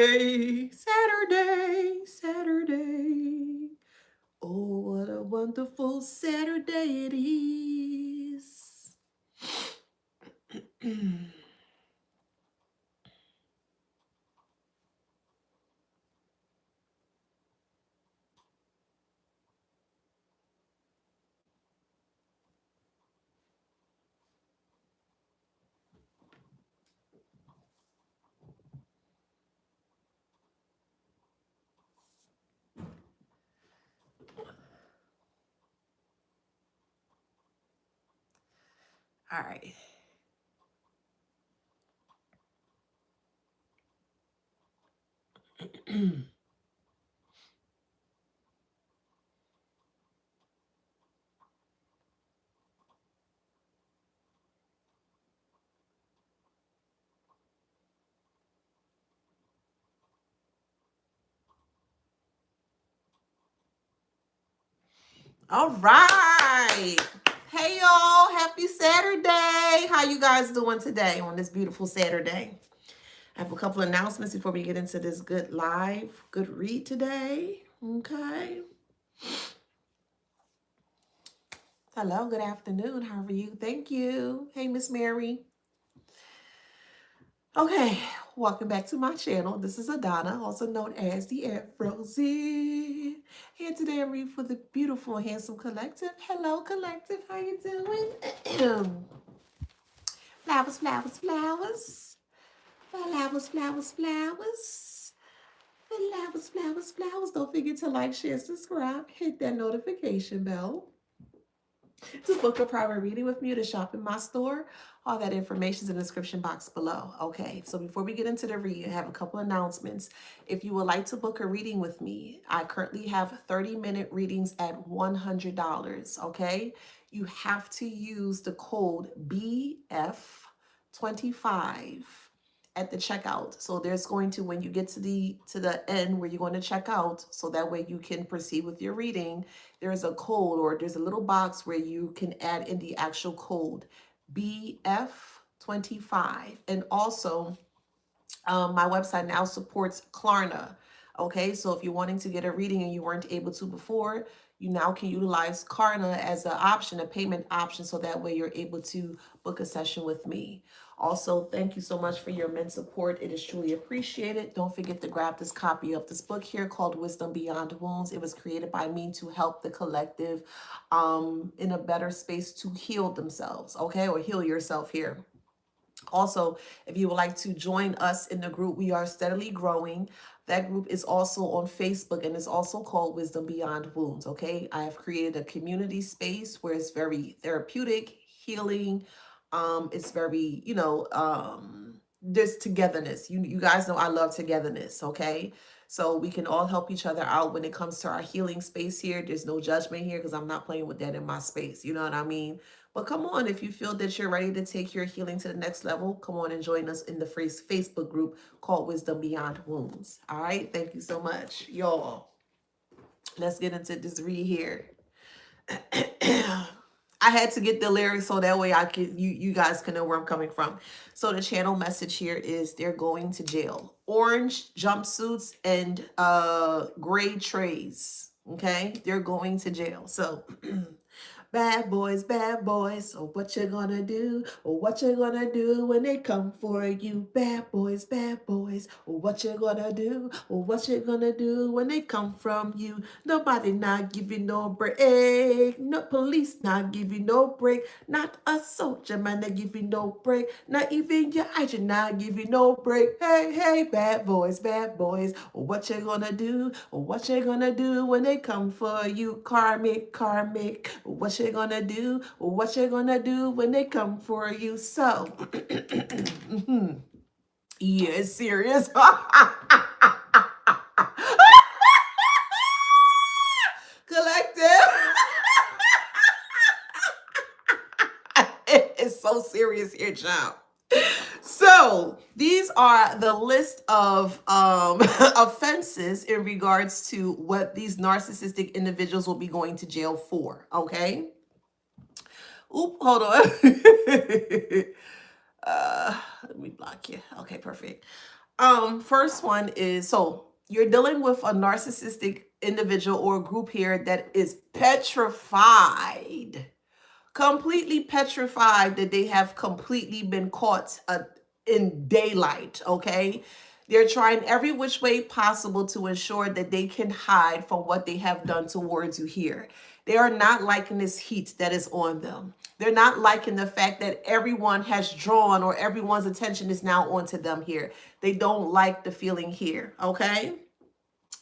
Saturday, Saturday. Oh, what a wonderful Saturday it is. All right. All right. Hey y'all, happy Saturday. How you guys doing today on this beautiful Saturday? I have a couple announcements before we get into this good live, good read today. Okay. Hello, good afternoon. How are you? Thank you. Hey, Miss Mary. Okay, welcome back to my channel. This is Adana, also known as the Afrozy. Here today I read for the beautiful, handsome collective. Hello, collective. How you doing? Flowers, flowers, flowers. Flowers, flowers, flowers. Flowers, flowers, flowers. Don't forget to like, share, subscribe. Hit that notification bell. To book a private reading with me or to shop in my store, all that information is in the description box below. Okay, so before we get into the read, I have a couple announcements. If you would like to book a reading with me, I currently have 30-minute readings at $100. Okay, you have to use the code BF25 at the checkout. So there's going to, when you get to the end where you're going to check out, so that way you can proceed with your reading, there's a code or there's a little box where you can add in the actual code BF25. And also, my website now supports Klarna. Okay, so if you're wanting to get a reading and you weren't able to before, you now can utilize Klarna as an option, a payment option, so that way you're able to book a session with me. Also, thank you so much for your immense support. It is truly appreciated. Don't forget to grab this copy of this book here called Wisdom Beyond Wounds. It was created by me to help the collective in a better space to heal themselves, okay, or heal yourself here. Also, if you would like to join us in the group, we are steadily growing. That group is also on Facebook and is also called Wisdom Beyond Wounds. Okay, I have created a community space where it's very therapeutic, healing. It's very, there's togetherness. You guys know I love togetherness. Okay, so we can all help each other out when it comes to our healing space here. There's no judgment here because I'm not playing with that in my space. You know what I mean? But come on, if you feel that you're ready to take your healing to the next level, come on and join us in the free Facebook group called Wisdom Beyond Wounds. All right, thank you so much, y'all. Let's get into this read here. I had to get the lyrics so that way I could you guys can know where I'm coming from. So the channel message here is they're going to jail. Orange jumpsuits and gray trays. Okay, they're going to jail. So bad boys, oh what you gonna do? Oh what you gonna do when they come for you? Bad boys, oh what you gonna do? Oh what you gonna do when they come from you? Nobody not give you no break, no police not give you no break, not a soldier man not give you no break, not even your agent not give you no break. Hey, hey, bad boys, oh what you gonna do? Oh what you gonna do when they come for you? Karmic, what you gonna do? What you gonna do when they come for you? So, yeah, it's serious. Collective. It's so serious here, child. So these are the list of offenses in regards to what these narcissistic individuals will be going to jail for. Okay. Oop, hold on. Let me block you. Okay, perfect. First one is, so you're dealing with a narcissistic individual or a group here that is petrified, completely petrified that they have completely been caught in daylight, okay? They're trying every which way possible to ensure that they can hide from what they have done towards you here. They are not liking this heat that is on them. They're not liking the fact that everyone has drawn or everyone's attention is now onto them here. They don't like the feeling here, okay?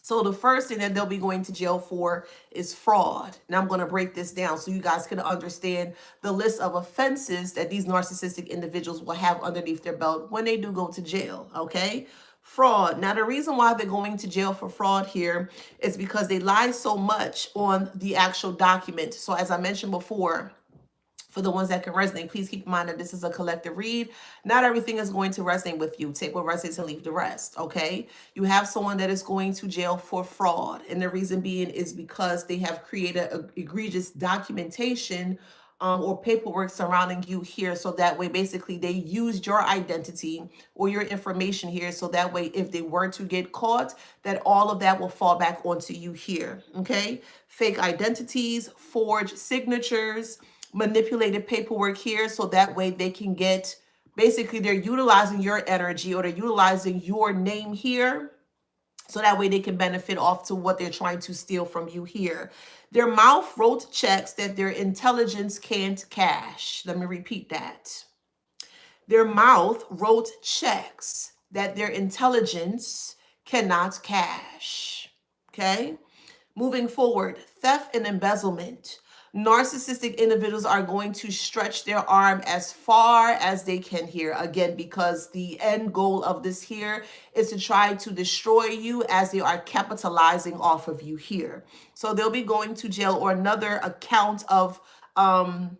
So the first thing that they'll be going to jail for is fraud. Now I'm going to break this down so you guys can understand the list of offenses that these narcissistic individuals will have underneath their belt when they do go to jail, okay? Fraud. Now the reason why they're going to jail for fraud here is because they lie so much on the actual document. So as I mentioned before, for the ones that can resonate, please keep in mind that this is a collective read. Not everything is going to resonate with you. Take what resonates and leave the rest, okay? You have someone that is going to jail for fraud. And the reason being is because they have created egregious documentation or paperwork surrounding you here. So that way, basically, they used your identity or your information here. So that way, if they were to get caught, that all of that will fall back onto you here, okay? Fake identities, forged signatures, manipulated paperwork here, so that way they can get, basically they're utilizing your energy or they're utilizing your name here, so that way they can benefit off to what they're trying to steal from you here. Their mouth wrote checks that their intelligence can't cash. Let me repeat that. Their mouth wrote checks that their intelligence cannot cash. Okay? Moving forward, theft and embezzlement. Narcissistic individuals are going to stretch their arm as far as they can here. Again, because the end goal of this here is to try to destroy you as they are capitalizing off of you here. So they'll be going to jail, or another account of in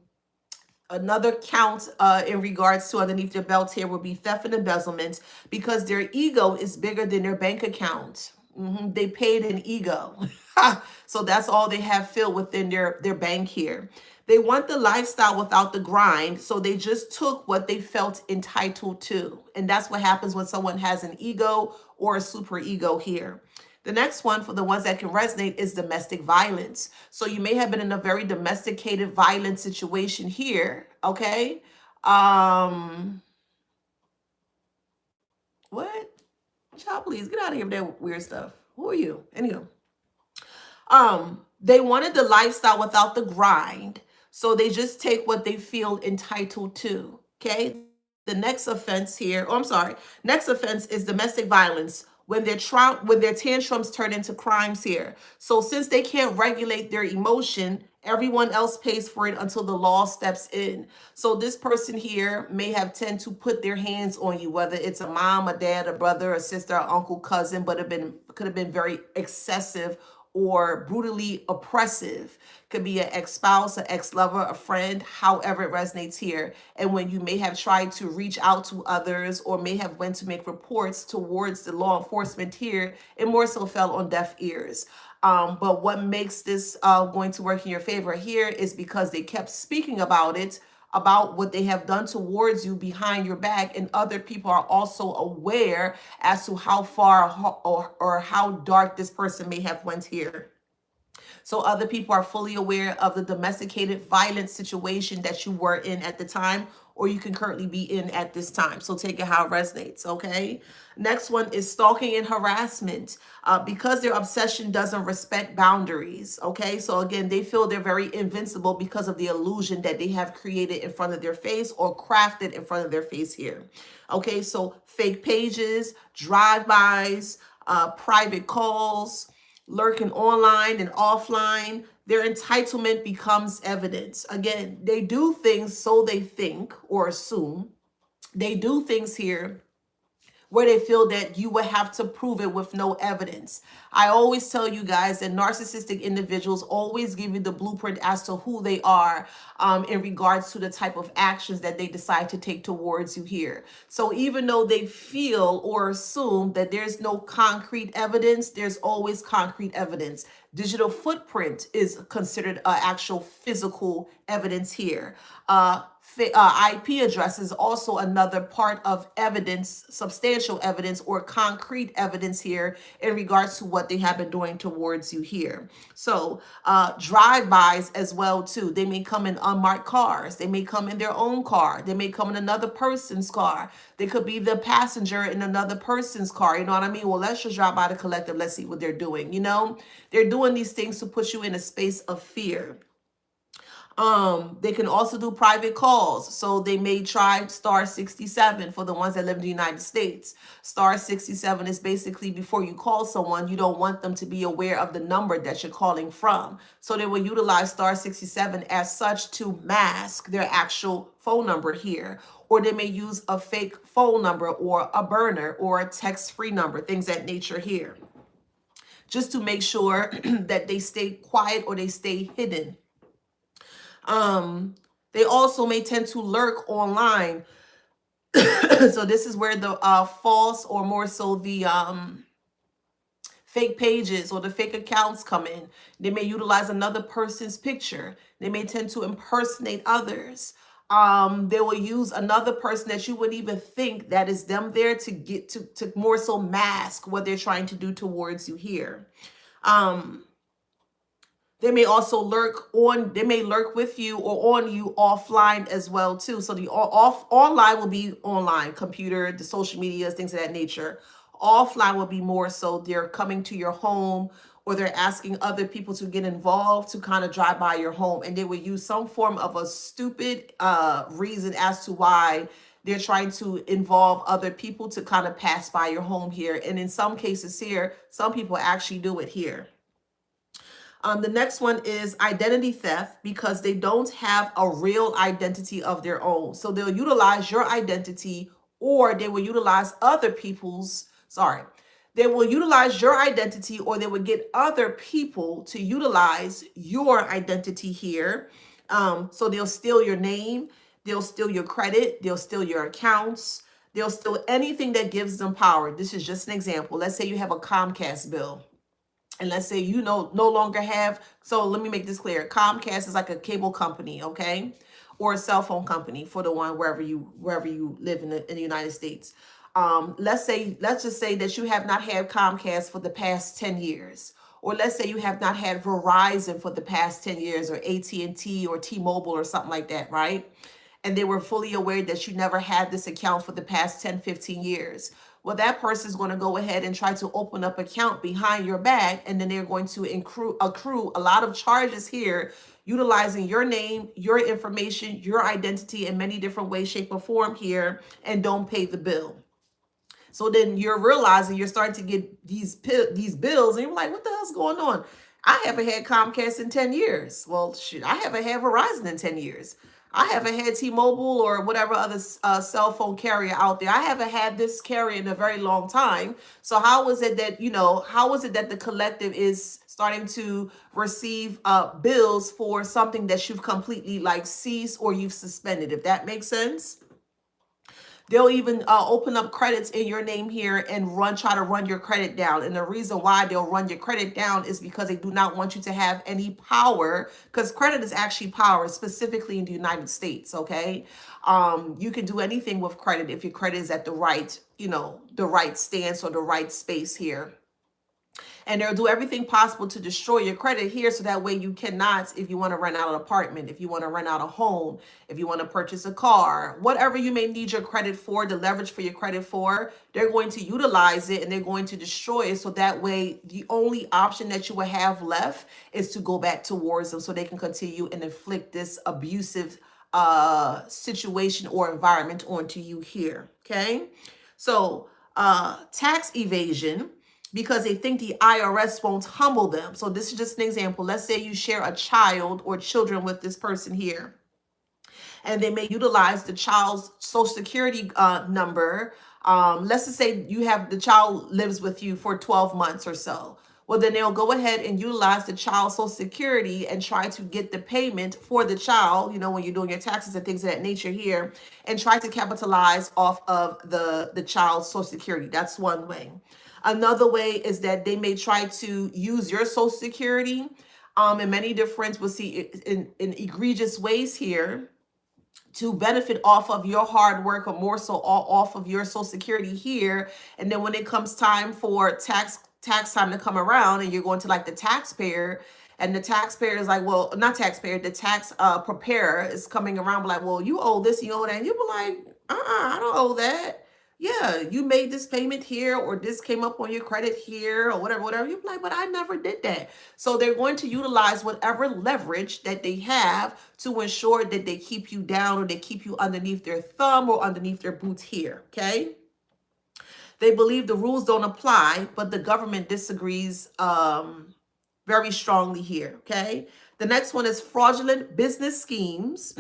regards to underneath their belt here will be theft and embezzlement, because their ego is bigger than their bank account. They paid an ego. So that's all they have filled within their bank here. They want the lifestyle without the grind. So they just took what they felt entitled to. And that's what happens when someone has an ego or a super ego here. The next one, for the ones that can resonate, is domestic violence. So you may have been in a very domesticated violent situation here. Okay. What? Child, please get out of here with that weird stuff. Who are you? Anyway. They wanted the lifestyle without the grind. So they just take what they feel entitled to. Okay. The next offense here, next offense is domestic violence, when their tantrums turn into crimes here. So since they can't regulate their emotion, everyone else pays for it until the law steps in. So this person here may have tend to put their hands on you, whether it's a mom, a dad, a brother, a sister, an uncle, cousin, but could have been very excessive or brutally oppressive. Could be an ex-spouse, an ex-lover, a friend, however it resonates here. And when you may have tried to reach out to others or may have went to make reports towards the law enforcement here, it more so fell on deaf ears. But what makes this going to work in your favor here is because they kept speaking about it, about what they have done towards you behind your back, and other people are also aware as to how far or how dark this person may have went here. So other people are fully aware of the domesticated violence situation that you were in at the time, or you can currently be in at this time. So take it how it resonates, okay? Next one is stalking and harassment, because their obsession doesn't respect boundaries, okay? So again, they feel they're very invincible because of the illusion that they have created in front of their face or crafted in front of their face here, okay? So fake pages, drive-bys, private calls, lurking online and offline, their entitlement becomes evidence. Again, they do things so they think or assume. They do things here where they feel that you will have to prove it with no evidence. I always tell you guys that narcissistic individuals always give you the blueprint as to who they are in regards to the type of actions that they decide to take towards you here. So even though they feel or assume that there's no concrete evidence, there's always concrete evidence. Digital footprint is considered actual physical evidence here. IP address is also another part of evidence, substantial evidence or concrete evidence here in regards to what they have been doing towards you here. So drive-bys as well too. They may come in unmarked cars. They may come in their own car. They may come in another person's car. They could be the passenger in another person's car. You know what I mean? Well, let's just drop by the collective. Let's see what they're doing. You know, they're doing these things to put you in a space of fear. They can also do private calls. So they may try star 67 for the ones that live in the United States. Star 67 is basically before you call someone, you don't want them to be aware of the number that you're calling from. So they will utilize star 67 as such to mask their actual phone number here. Or they may use a fake phone number or a burner or a text-free number, things that nature here, just to make sure that they stay quiet or they stay hidden. They also may tend to lurk online. So this is where the false, or more so the fake pages or the fake accounts come in. They may utilize another person's picture. They may tend to impersonate others. They will use another person that you wouldn't even think that is them there to get to more so mask what they're trying to do towards you here. They may also lurk with you or on you offline as well too. So the online will be online, computer, the social media, things of that nature. Offline will be more so they're coming to your home, or they're asking other people to get involved to kind of drive by your home, and they will use some form of a stupid reason as to why they're trying to involve other people to kind of pass by your home here. And in some cases here, some people actually do it here. The next one is identity theft, because they don't have a real identity of their own. So they'll utilize your identity, or they will utilize other people's, they will utilize your identity, or they will get other people to utilize your identity here. So they'll steal your name, they'll steal your credit, they'll steal your accounts, they'll steal anything that gives them power. This is just an example. Let's say you have a Comcast bill. And let's say you no longer have, so let me make this clear. Comcast is like a cable company, okay? Or a cell phone company for the one wherever you live in the United States. Let's just say that you have not had Comcast for the past 10 years. Or let's say you have not had Verizon for the past 10 years, or AT&T or T-Mobile or something like that, right? And they were fully aware that you never had this account for the past 10, 15 years. Well, that person is going to go ahead and try to open up an account behind your back, and then they're going to accrue a lot of charges here, utilizing your name, your information, your identity in many different ways, shape, or form here, and don't pay the bill. So then you're realizing you're starting to get these bills, and you're like, what the hell's going on? I haven't had Comcast in 10 years. Well, shit, I haven't had Verizon in 10 years. I haven't had T-Mobile or whatever other cell phone carrier out there. I haven't had this carrier in a very long time. So how is it that, how is it that the collective is starting to receive bills for something that you've completely ceased or you've suspended, if that makes sense? They'll even open up credits in your name here and try to run your credit down. And the reason why they'll run your credit down is because they do not want you to have any power, because credit is actually power, specifically in the United States, okay? You can do anything with credit if your credit is at the right, the right stance or the right space here. And they'll do everything possible to destroy your credit here, so that way you cannot, if you want to rent out an apartment, if you want to rent out a home, if you want to purchase a car, whatever you may need your credit for, the leverage for your credit for, they're going to utilize it and they're going to destroy it. So that way the only option that you will have left is to go back towards them, so they can continue and inflict this abusive situation or environment onto you here. Okay. So tax evasion, because they think the IRS won't humble them. So this is just an example. Let's say you share a child or children with this person here, and they may utilize the child's social security number. Let's just say you have the child lives with you for 12 months or so. Well, then they'll go ahead and utilize the child's social security and try to get the payment for the child, when you're doing your taxes and things of that nature here, and try to capitalize off of the child's social security. That's one way. Another way is that they may try to use your social security in many different, we'll see in egregious ways here, to benefit off of your hard work, or more so off of your Social Security here. And then when it comes time for tax time to come around, and you're going to like the taxpayer, and the taxpayer is like, well, not taxpayer, the tax preparer is coming around like, well, you owe this, you owe that. And you be like, I don't owe that. Yeah, you made this payment here, or this came up on your credit here, or whatever. You're like, but I never did that. So they're going to utilize whatever leverage that they have to ensure that they keep you down, or they keep you underneath their thumb or underneath their boots here. Okay. They believe the rules don't apply, but the government disagrees very strongly here. Okay. The next one is fraudulent business schemes.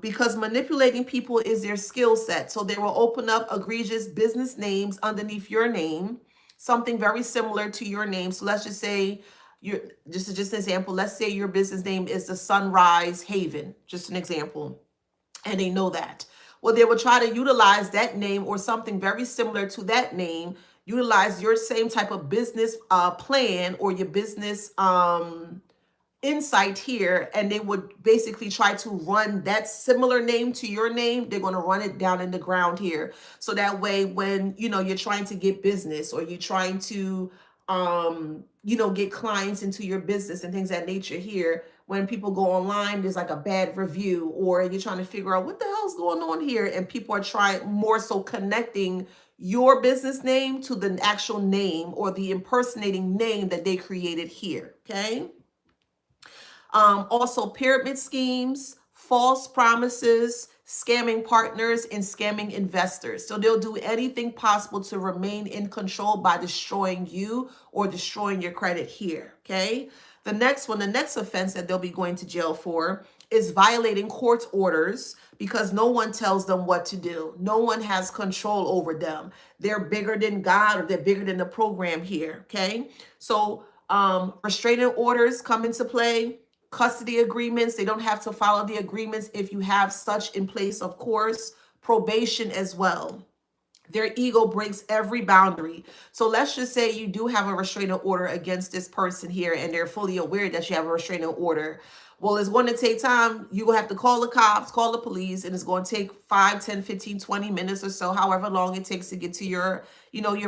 Because manipulating people is their skill set. So they will open up egregious business names underneath your name, something very similar to your name. So let's just say, just an example, let's say your business name is the Sunrise Haven, just an example, and they know that. Well, they will try to utilize that name or something very similar to that name, utilize your same type of business plan or your business insight here, and they would basically try to run that similar name to your name. They're going to run it down in the ground here, so that way when you're trying to get business, or you're trying to get clients into your business and things of that nature here, when people go online, there's like a bad review, or you're trying to figure out what the hell's going on here, and people are trying more so connecting your business name to the actual name or the impersonating name that they created here. Okay. Also pyramid schemes, false promises, scamming partners, and scamming investors. So they'll do anything possible to remain in control by destroying you or destroying your credit here. Okay. The next offense that they'll be going to jail for is violating court orders, because no one tells them what to do. No one has control over them. They're bigger than God, or they're bigger than the program here. Okay. So restraining orders come into play. Custody agreements, they don't have to follow the agreements if you have such in place, of course. Probation as well. Their ego breaks every boundary. So let's just say you do have a restraining order against this person here, and they're fully aware that you have a restraining order. Well, it's going to take time. You will have to call the cops, call the police, and it's going to take 5, 10, 15, 20 minutes or so, however long it takes to get to your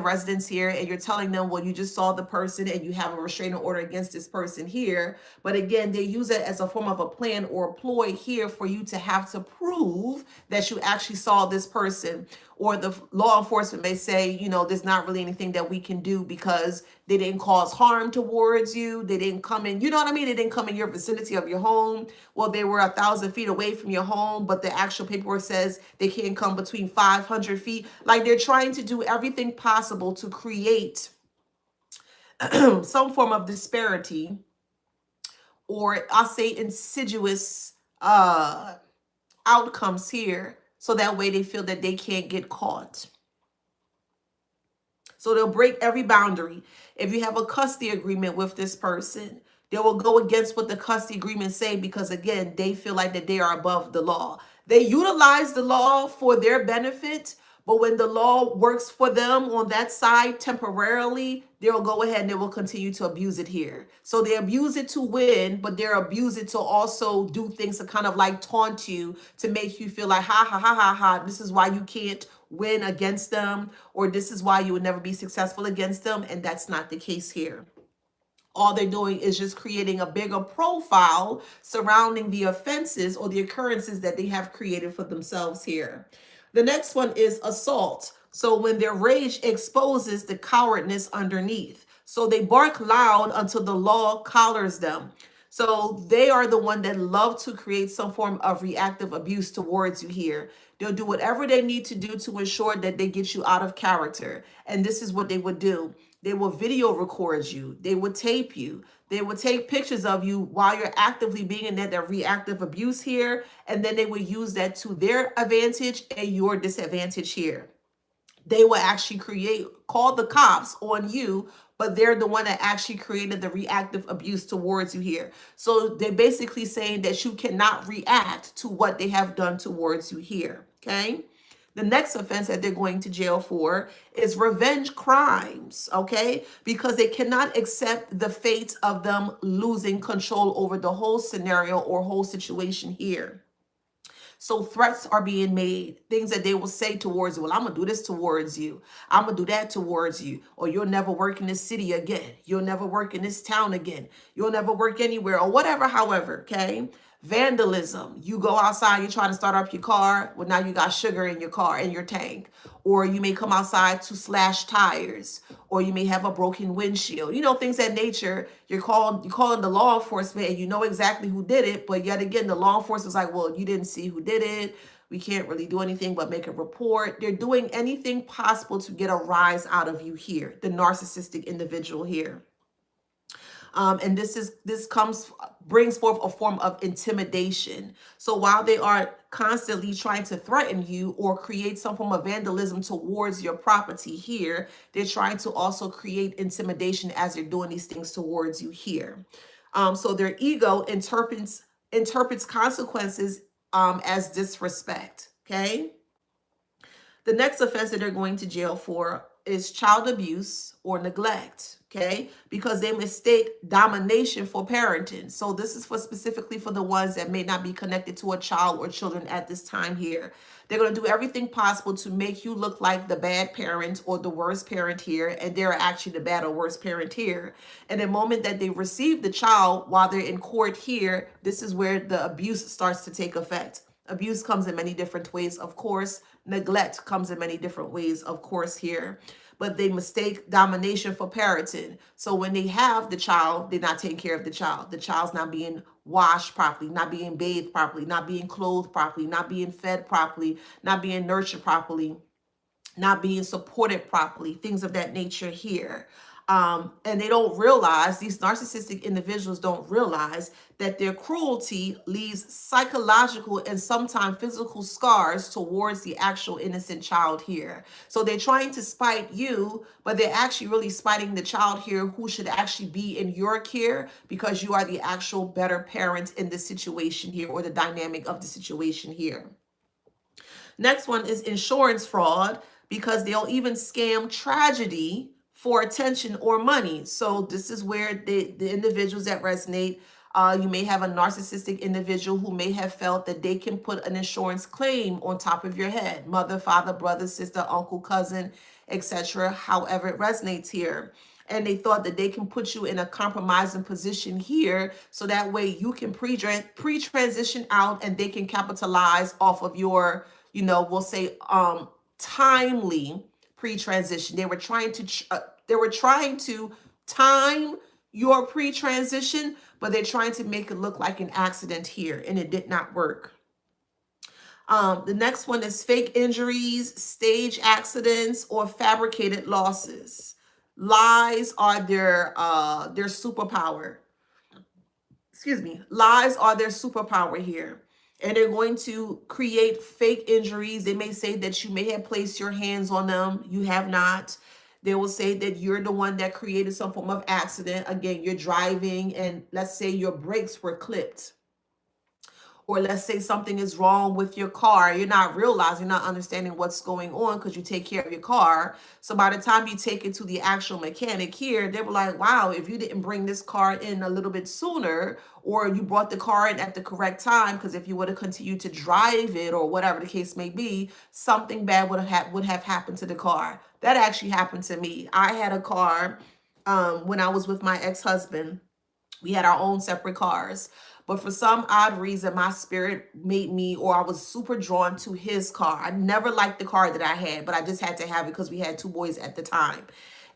residence here. And you're telling them, well, you just saw the person and you have a restraining order against this person here. But again, they use it as a form of a plan or a ploy here for you to have to prove that you actually saw this person. Or the law enforcement may say, there's not really anything that we can do because they didn't cause harm towards you. They didn't come in, They didn't come in your vicinity of your home. Well, they were 1,000 feet away from your home, but the actual paperwork says they can't come between 500 feet. Like, they're trying to do everything possible to create some form of disparity, or I'll say insidious outcomes here, so that way they feel that they can't get caught. So they'll break every boundary. If you have a custody agreement with this person, they will go against what the custody agreement say, because again, they feel like that they are above the law. They utilize the law for their benefit, but when the law works for them on that side temporarily, they'll go ahead and they will continue to abuse it here. So they abuse it to win, but they're abuse it to also do things to kind of like taunt you, to make you feel like, ha, ha, ha, ha, ha, this is why you can't win against them, or this is why you would never be successful against them. And that's not the case here. All they're doing is just creating a bigger profile surrounding the offenses or the occurrences that they have created for themselves here. The next one is assault. So when their rage exposes the cowardness underneath. So they bark loud until the law collars them. So they are the one that love to create some form of reactive abuse towards you here. They'll do whatever they need to do to ensure that they get you out of character. And this is what they would do. They will video record you. They would tape you. They would take pictures of you while you're actively being in that reactive abuse here. And then they would use that to their advantage and your disadvantage here. They will actually call the cops on you, but they're the one that actually created the reactive abuse towards you here. So they're basically saying that you cannot react to what they have done towards you here. Okay. The next offense that they're going to jail for is revenge crimes, okay? Because they cannot accept the fate of them losing control over the whole scenario or whole situation here. So threats are being made, things that they will say towards you. Well, I'm going to do this towards you. I'm going to do that towards you. Or you'll never work in this city again. You'll never work in this town again. You'll never work anywhere or whatever, however, okay? Vandalism. You go outside, you're trying to start up your car. Well, now you got sugar in your car, in your tank. Or you may come outside to slash tires, or you may have a broken windshield. You know, things that nature. You're calling the law enforcement, and you know exactly who did it. But yet again, the law enforcement's like, well, you didn't see who did it. We can't really do anything but make a report. They're doing anything possible to get a rise out of you here, the narcissistic individual here. And this brings forth a form of intimidation. So while they are constantly trying to threaten you or create some form of vandalism towards your property here, they're trying to also create intimidation as they're doing these things towards you here. So their ego interprets consequences as disrespect. Okay. The next offense that they're going to jail for is child abuse or neglect, okay? Because they mistake domination for parenting. So this is specifically for the ones that may not be connected to a child or children at this time here. They're going to do everything possible to make you look like the bad parent or the worst parent here, and they're actually the bad or worst parent here. And the moment that they receive the child while they're in court here, this is where the abuse starts to take effect. Abuse comes in many different ways, of course. Neglect comes in many different ways, of course, here. But they mistake domination for parenting. So when they have the child, they're not taking care of the child. The child's not being washed properly, not being bathed properly, not being clothed properly, not being fed properly, not being nurtured properly, not being supported properly, things of that nature here. And they don't realize, these narcissistic individuals don't realize that their cruelty leaves psychological and sometimes physical scars towards the actual innocent child here. So they're trying to spite you, but they're actually really spiting the child here who should actually be in your care because you are the actual better parent in the situation here, or the dynamic of the situation here. Next one is insurance fraud, because they'll even scam tragedy for attention or money. So this is where the individuals that resonate, you may have a narcissistic individual who may have felt that they can put an insurance claim on top of your head, mother, father, brother, sister, uncle, cousin, etc., however it resonates here. And they thought that they can put you in a compromising position here, so that way you can pre-transition out and they can capitalize off of your, we'll say, timely pre-transition. They were trying to time your pre-transition, but they're trying to make it look like an accident here, and it did not work. The next one is fake injuries, stage accidents, or fabricated losses. Lies are their superpower. Excuse me. Lies are their superpower here. And they're going to create fake injuries. They may say that you may have placed your hands on them. You have not. They will say that you're the one that created some form of accident. Again, you're driving and let's say your brakes were clipped. Or let's say something is wrong with your car. You're not realizing, you're not understanding what's going on because you take care of your car. So by the time you take it to the actual mechanic here, they were like, wow, if you didn't bring this car in a little bit sooner, or you brought the car in at the correct time, because if you would have continued to drive it or whatever the case may be, something bad would have happened to the car. That actually happened to me. I had a car when I was with my ex-husband. We had our own separate cars. But for some odd reason, my spirit made me, or I was super drawn to his car. I never liked the car that I had, but I just had to have it because we had 2 boys at the time.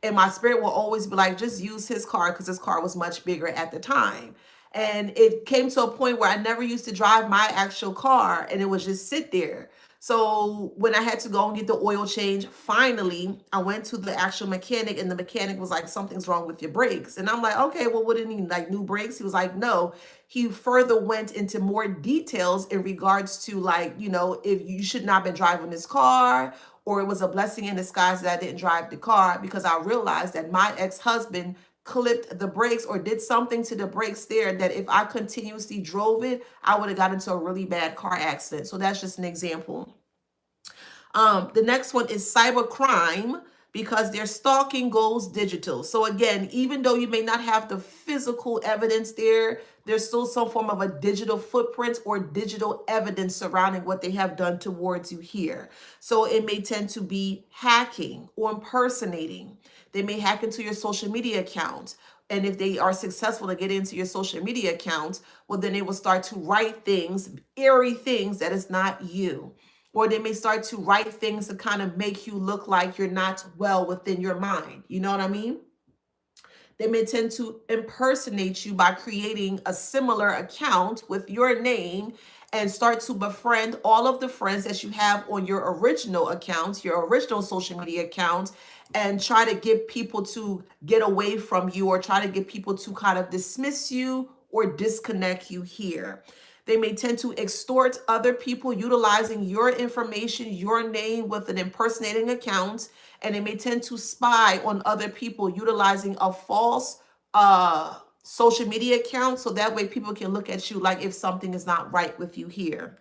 And my spirit will always be like, just use his car, because his car was much bigger at the time. And it came to a point where I never used to drive my actual car, and it would just sit there. So when I had to go and get the oil change, finally, I went to the actual mechanic, and the mechanic was like, something's wrong with your brakes. And I'm like, okay, well, what do you need? Like new brakes? He was like, no. He further went into more details in regards to, like, if you should not have been driving this car, or it was a blessing in disguise that I didn't drive the car, because I realized that my ex-husband clipped the brakes or did something to the brakes there that if I continuously drove it, I would have got into a really bad car accident. So that's just an example. The next one is cybercrime, because their stalking goes digital. So again, even though you may not have the physical evidence there, there's still some form of a digital footprint or digital evidence surrounding what they have done towards you here. So it may tend to be hacking or impersonating. They may hack into your social media account. And if they are successful to get into your social media account, well, then they will start to write things, airy things that is not you. Or they may start to write things to kind of make you look like you're not well within your mind. You know what I mean? They may tend to impersonate you by creating a similar account with your name and start to befriend all of the friends that you have on your original account, your original social media account, and try to get people to get away from you or try to get people to kind of dismiss you or disconnect you here. They may tend to extort other people utilizing your information, your name with an impersonating account, and they may tend to spy on other people utilizing a false social media account so that way people can look at you like if something is not right with you here.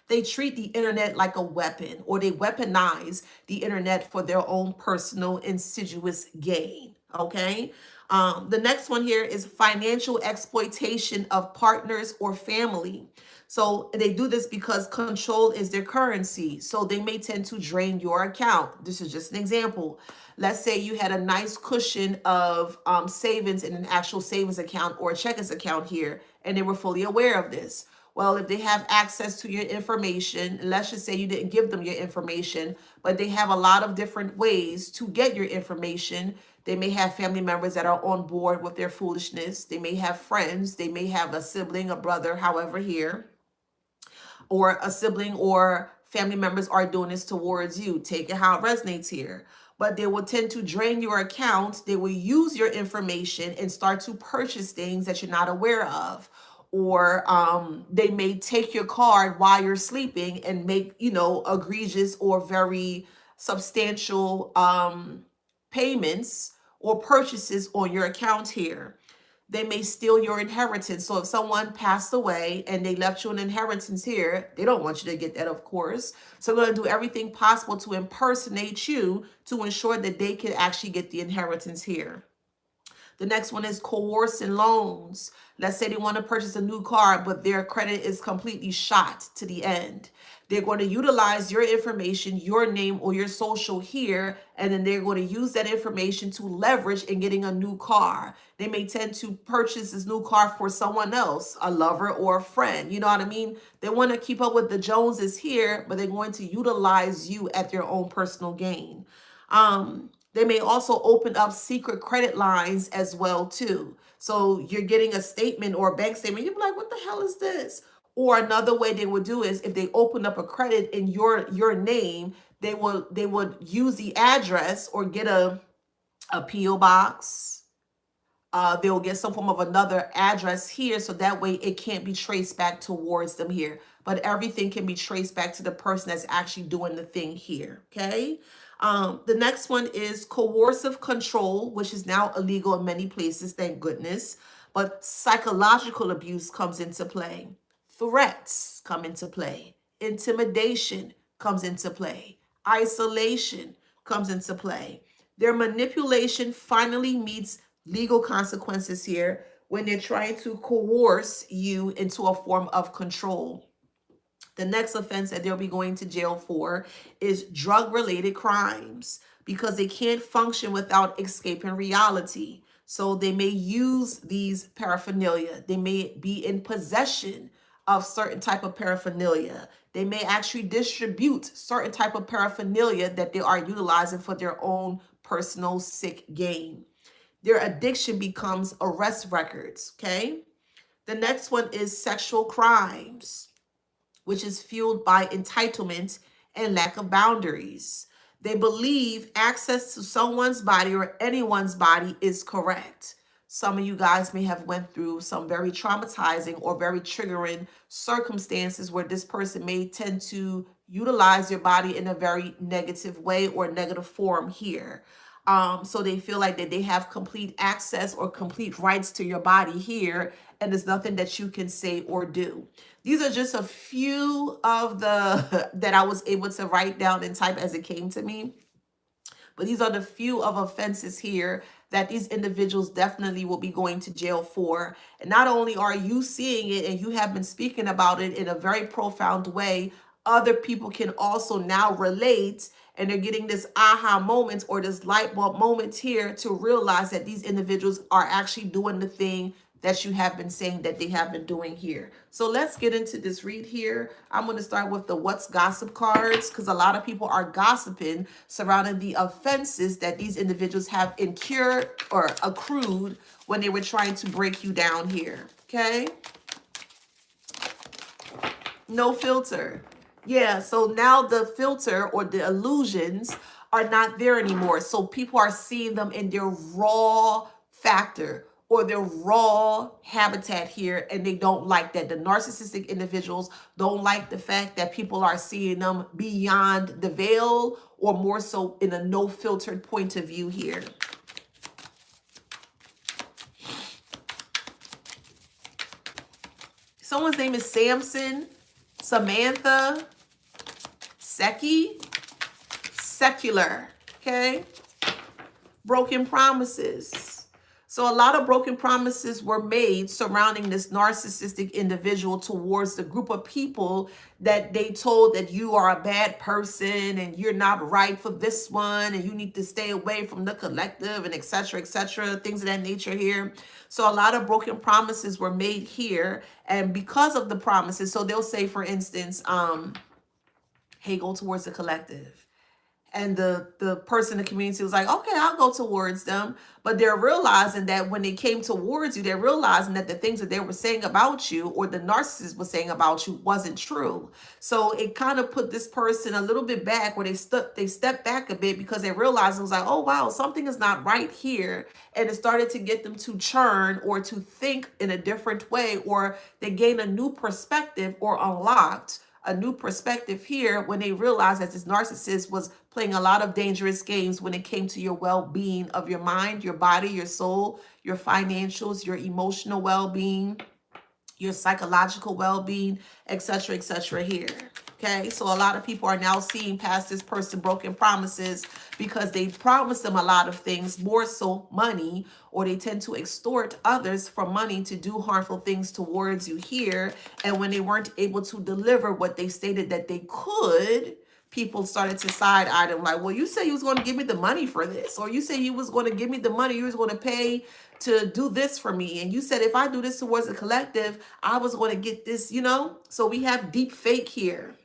They treat the internet like a weapon, or they weaponize the internet for their own personal insidious gain. Okay. The next one here is financial exploitation of partners or family. So they do this because control is their currency. So they may tend to drain your account. This is just an example. Let's say you had a nice cushion of savings in an actual savings account or a checkings account here, and they were fully aware of this. Well, if they have access to your information, let's just say you didn't give them your information, but they have a lot of different ways to get your information. They may have family members that are on board with their foolishness. They may have friends. They may have a sibling, a brother, however here, or a sibling or family members are doing this towards you. Take it how it resonates here. But they will tend to drain your account. They will use your information and start to purchase things that you're not aware of. Or they may take your card while you're sleeping and make, egregious or very substantial payments or purchases on your account here. They may steal your inheritance. So if someone passed away and they left you an inheritance here, they don't want you to get that, of course. So they're going to do everything possible to impersonate you to ensure that they can actually get the inheritance here. The next one is coercing loans. Let's say they want to purchase a new car, but their credit is completely shot to the end. They're going to utilize your information, your name or your social here, and then they're going to use that information to leverage in getting a new car. They may tend to purchase this new car for someone else, a lover or a friend. You know what I mean? They want to keep up with the Joneses here, but they're going to utilize you at their own personal gain. They may also open up secret credit lines as well too. So you're getting a statement or a bank statement, you'll be like, what the hell is this? Or another way they would do is if they open up a credit in your name, they would use the address or get a PO box. They'll get some form of another address here, so that way it can't be traced back towards them here. But everything can be traced back to the person that's actually doing the thing here. Okay. The next one is coercive control, which is now illegal in many places, thank goodness. But psychological abuse comes into play. Threats come into play. Intimidation comes into play. Isolation comes into play. Their manipulation finally meets legal consequences here when they're trying to coerce you into a form of control. The next offense that they'll be going to jail for is drug-related crimes because they can't function without escaping reality. So they may use these paraphernalia. They may be in possession of certain type of paraphernalia. They may actually distribute certain type of paraphernalia that they are utilizing for their own personal sick gain. Their addiction becomes arrest records, okay? The next one is sexual crimes, which is fueled by entitlement and lack of boundaries. They believe access to someone's body or anyone's body is correct. Some of you guys may have went through some very traumatizing or very triggering circumstances where this person may tend to utilize your body in a very negative way or negative form here. So they feel like that they have complete access or complete rights to your body here, and there's nothing that you can say or do. These are just a few of the that I was able to write down and type as it came to me. But these are the few of offenses here that these individuals definitely will be going to jail for. And not only are you seeing it and you have been speaking about it in a very profound way, other people can also now relate, and they're getting this aha moment or this light bulb moment here to realize that these individuals are actually doing the thing that you have been saying that they have been doing here. So let's get into this read here. I'm going to start with the what's gossip cards, because a lot of people are gossiping surrounding the offenses that these individuals have incurred or accrued when they were trying to break you down here. Okay. No filter. Yeah, so now the filter or the illusions are not there anymore. So people are seeing them in their raw factor or their raw habitat here, and they don't like that. The narcissistic individuals don't like the fact that people are seeing them beyond the veil, or more so in a no filtered point of view here. Someone's name is Samson, Samantha, Seki, secular, okay? Broken promises. So a lot of broken promises were made surrounding this narcissistic individual towards the group of people that they told that you are a bad person and you're not right for this one and you need to stay away from the collective and etc., things of that nature here. So a lot of broken promises were made here, and because of the promises, so they'll say, for instance, hey, go towards the collective. And the person in the community was like, okay, I'll go towards them. But they're realizing that when they came towards you, they're realizing that the things that they were saying about you, or the narcissist was saying about you, wasn't true. So it kind of put this person a little bit back, where they stepped back a bit, because they realized it was like, oh, wow, something is not right here. And it started to get them to churn or to think in a different way, or they gained a new perspective or unlocked a new perspective here when they realized that this narcissist was playing a lot of dangerous games when it came to your well-being of your mind, your body, your soul, your financials, your emotional well-being, your psychological well-being, etc., here. Okay, so a lot of people are now seeing past this person broken promises because they promised them a lot of things, more so money, or they tend to extort others for money to do harmful things towards you here. And when they weren't able to deliver what they stated that they could, people started to side eye them like, well, you said you was going to give me the money for this, or you said you was going to give me the money, you was going to pay to do this for me, and you said if I do this towards the collective, I was going to get this, you know. So we have deep fake here.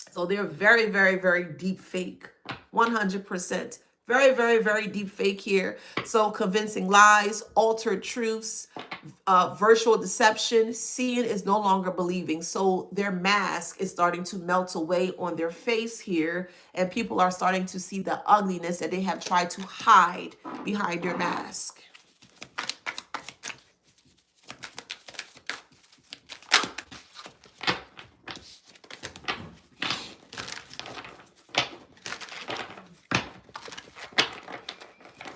So they're very, very, very deep fake, 100%. Very, very, very deep fake here. So convincing lies, altered truths, virtual deception. Seeing is no longer believing. So their mask is starting to melt away on their face here, and people are starting to see the ugliness that they have tried to hide behind their mask.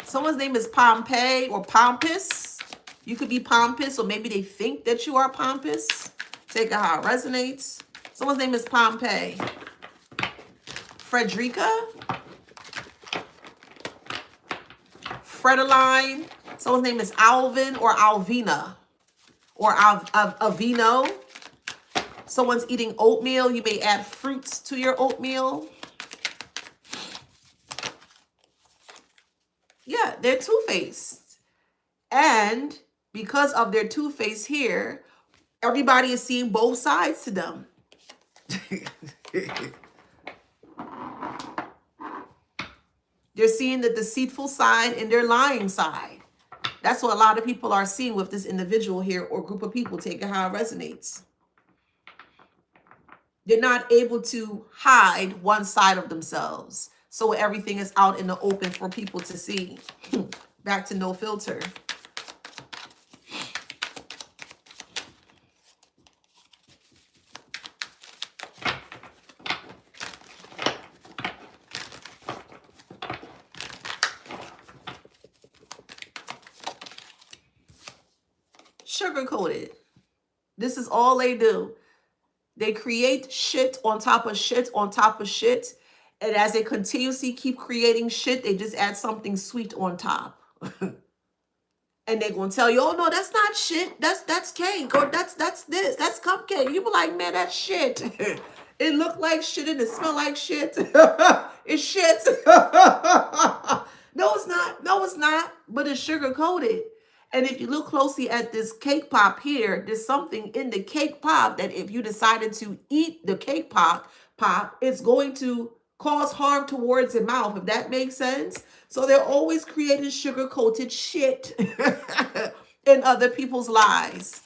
Someone's name is Pompey or Pompous. You could be pompous, or maybe they think that you are pompous. Take it how it resonates. Someone's name is Pompey. Frederica. Fredeline. Someone's name is Alvin or Alvina. Or Avino. Someone's eating oatmeal. You may add fruits to your oatmeal. Yeah, they're two-faced. And because of their two-face here, everybody is seeing both sides to them. They're seeing the deceitful side and their lying side. That's what a lot of people are seeing with this individual here, or group of people. Take it how it resonates. They're not able to hide one side of themselves. So everything is out in the open for people to see. Back to no filter. Sugar-coated. This is all they do. They create shit on top of shit on top of shit. And as they continuously keep creating shit, they just add something sweet on top. And they're gonna tell you, oh no, that's not shit. That's cake, or that's this, that's cupcake. You be like, man, that's shit. It look like shit and it smell like shit. It's shit. No, it's not. No, it's not. But it's sugar coated. And if you look closely at this cake pop here, there's something in the cake pop that if you decided to eat the cake pop, it's going to cause harm towards your mouth, if that makes sense. So they're always creating sugar-coated shit in other people's lives.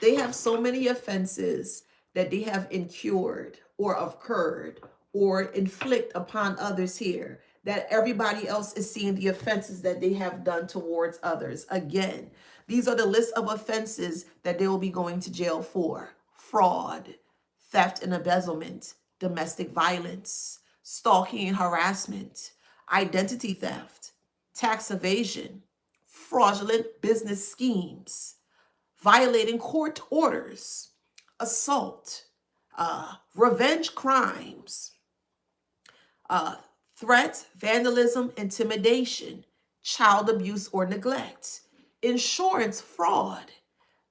They have so many offenses that they have incurred or occurred or inflict upon others here, that everybody else is seeing the offenses that they have done towards others. Again, these are the list of offenses that they will be going to jail for: fraud, theft and embezzlement, domestic violence, stalking and harassment, identity theft, tax evasion, fraudulent business schemes, violating court orders, assault, revenge crimes, threats, vandalism, intimidation, child abuse or neglect, insurance fraud,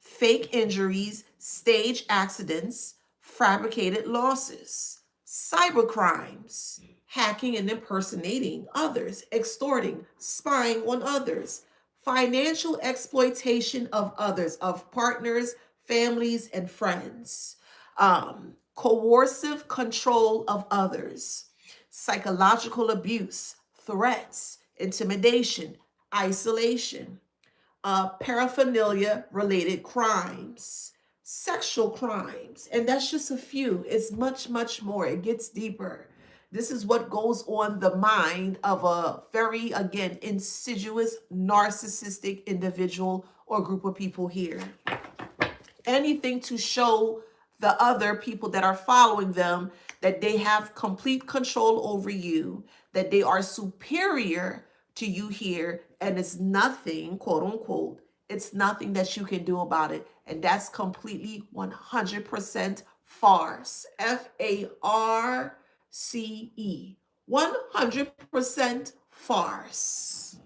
fake injuries, stage accidents, fabricated losses, cyber crimes, hacking and impersonating others, extorting, spying on others, financial exploitation of others, of partners, families, and friends, coercive control of others, psychological abuse, threats, intimidation, isolation, paraphernalia related crimes, sexual crimes, and that's just a few. It's much, much more. It gets deeper. This is what goes on the mind of a very, again, insidious, narcissistic individual or group of people here. Anything to show the other people that are following them that they have complete control over you, that they are superior to you here, and it's nothing, quote unquote, it's nothing that you can do about it. And that's completely 100% farce. FARCE. 100% farce.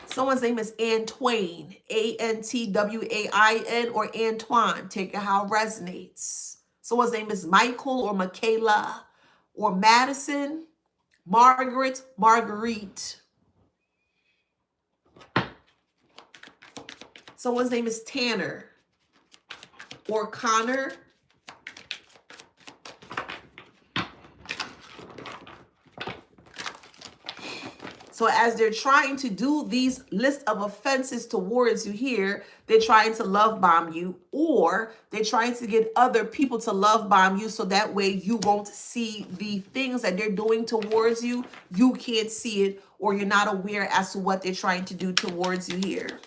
Someone's name is Antwain, Antwain, or Antoine. Take it how it resonates. Someone's name is Michael or Michaela, or Madison, Margaret, Marguerite. Someone's name is Tanner or Connor. So as they're trying to do these list of offenses towards you here, they're trying to love bomb you, or they're trying to get other people to love bomb you so that way you won't see the things that they're doing towards you. You can't see it, or you're not aware as to what they're trying to do towards you here.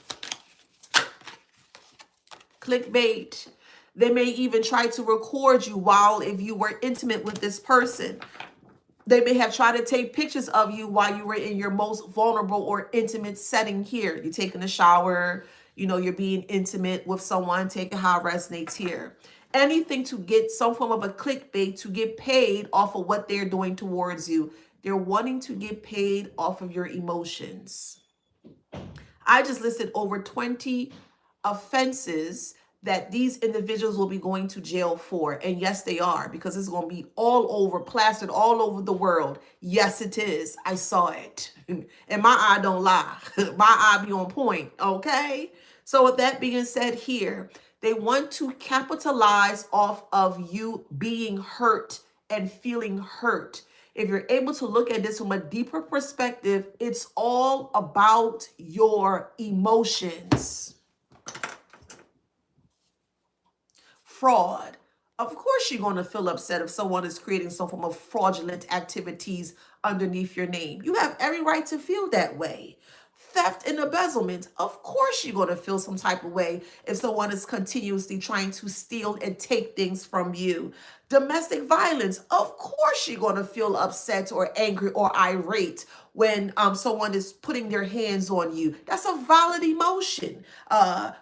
Clickbait. They may even try to record you while, if you were intimate with this person, they may have tried to take pictures of you while you were in your most vulnerable or intimate setting here. You're taking a shower, you know, you're being intimate with someone, taking how it resonates here. Anything to get some form of a clickbait, to get paid off of what they're doing towards you. They're wanting to get paid off of your emotions. I just listed over 20 offenses that these individuals will be going to jail for. And yes, they are, because it's going to be all over, plastered all over the world. Yes, it is. I saw it. And my eye don't lie. My eye be on point. Okay. So with that being said here, they want to capitalize off of you being hurt and feeling hurt. If you're able to look at this from a deeper perspective, it's all about your emotions. Fraud. Of course you're going to feel upset if someone is creating some form of fraudulent activities underneath your name. You have every right to feel that way. Theft and embezzlement. Of course you're going to feel some type of way if someone is continuously trying to steal and take things from you. Domestic violence, of course you're going to feel upset or angry or irate when someone is putting their hands on you. That's a valid emotion.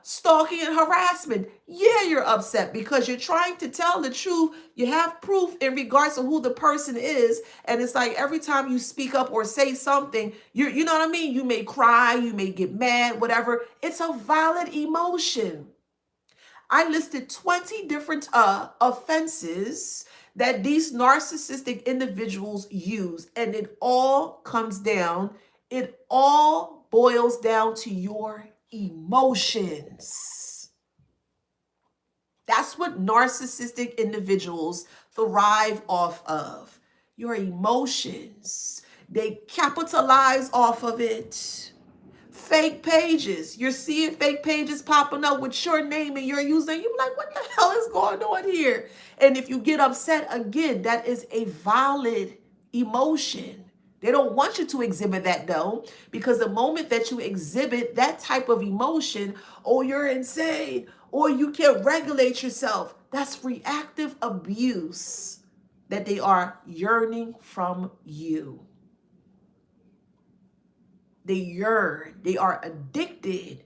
Stalking and harassment, yeah, you're upset because you're trying to tell the truth. You have proof in regards to who the person is, and it's like every time you speak up or say something, you know what I mean? You may cry, you may get mad, whatever. It's a valid emotion. I listed 20 different offenses that these narcissistic individuals use, and it all boils down to your emotions. That's what narcissistic individuals thrive off of. Your emotions. They capitalize off of it. Fake pages. You're seeing fake pages popping up with your name and your username. You're like, what the hell is going on here? And if you get upset, again, that is a valid emotion. They don't want you to exhibit that though, because the moment that you exhibit that type of emotion, oh, you're insane, or you can't regulate yourself, that's reactive abuse that they are yearning from you. They yearn, they are addicted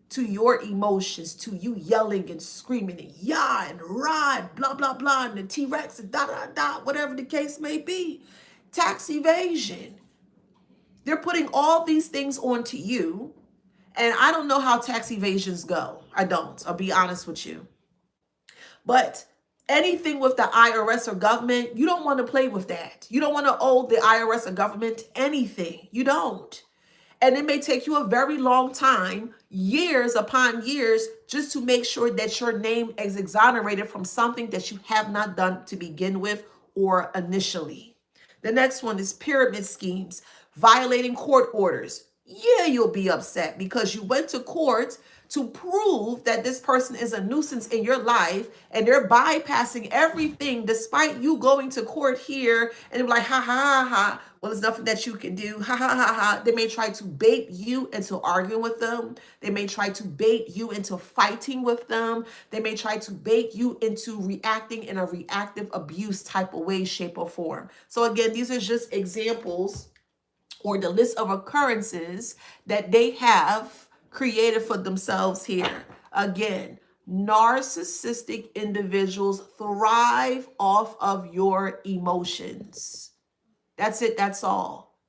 to your emotions, to you yelling and screaming and yah and rah and blah, blah, blah, and the T-Rex and da, da, da, whatever the case may be. Tax evasion. They're putting all these things onto you. And I don't know how tax evasions go. I don't. I'll be honest with you. But anything with the IRS or government, you don't want to play with that. You don't want to owe the IRS or government anything. You don't. And it may take you a very long time, years upon years, just to make sure that your name is exonerated from something that you have not done to begin with or initially. The next one is pyramid schemes, violating court orders. Yeah, you'll be upset because you went to court to prove that this person is a nuisance in your life, and they're bypassing everything despite you going to court here, and they're like, ha, ha, ha, ha. Well, there's nothing that you can do. Ha, ha, ha, ha. They may try to bait you into arguing with them. They may try to bait you into fighting with them. They may try to bait you into reacting in a reactive abuse type of way, shape, or form. So again, these are just examples or the list of occurrences that they have created for themselves here. Again, narcissistic individuals thrive off of your emotions. That's it. That's all.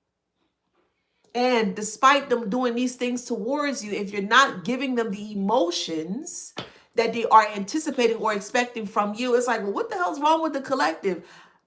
And despite them doing these things towards you, if you're not giving them the emotions that they are anticipating or expecting from you, it's like, well, what the hell's wrong with the collective?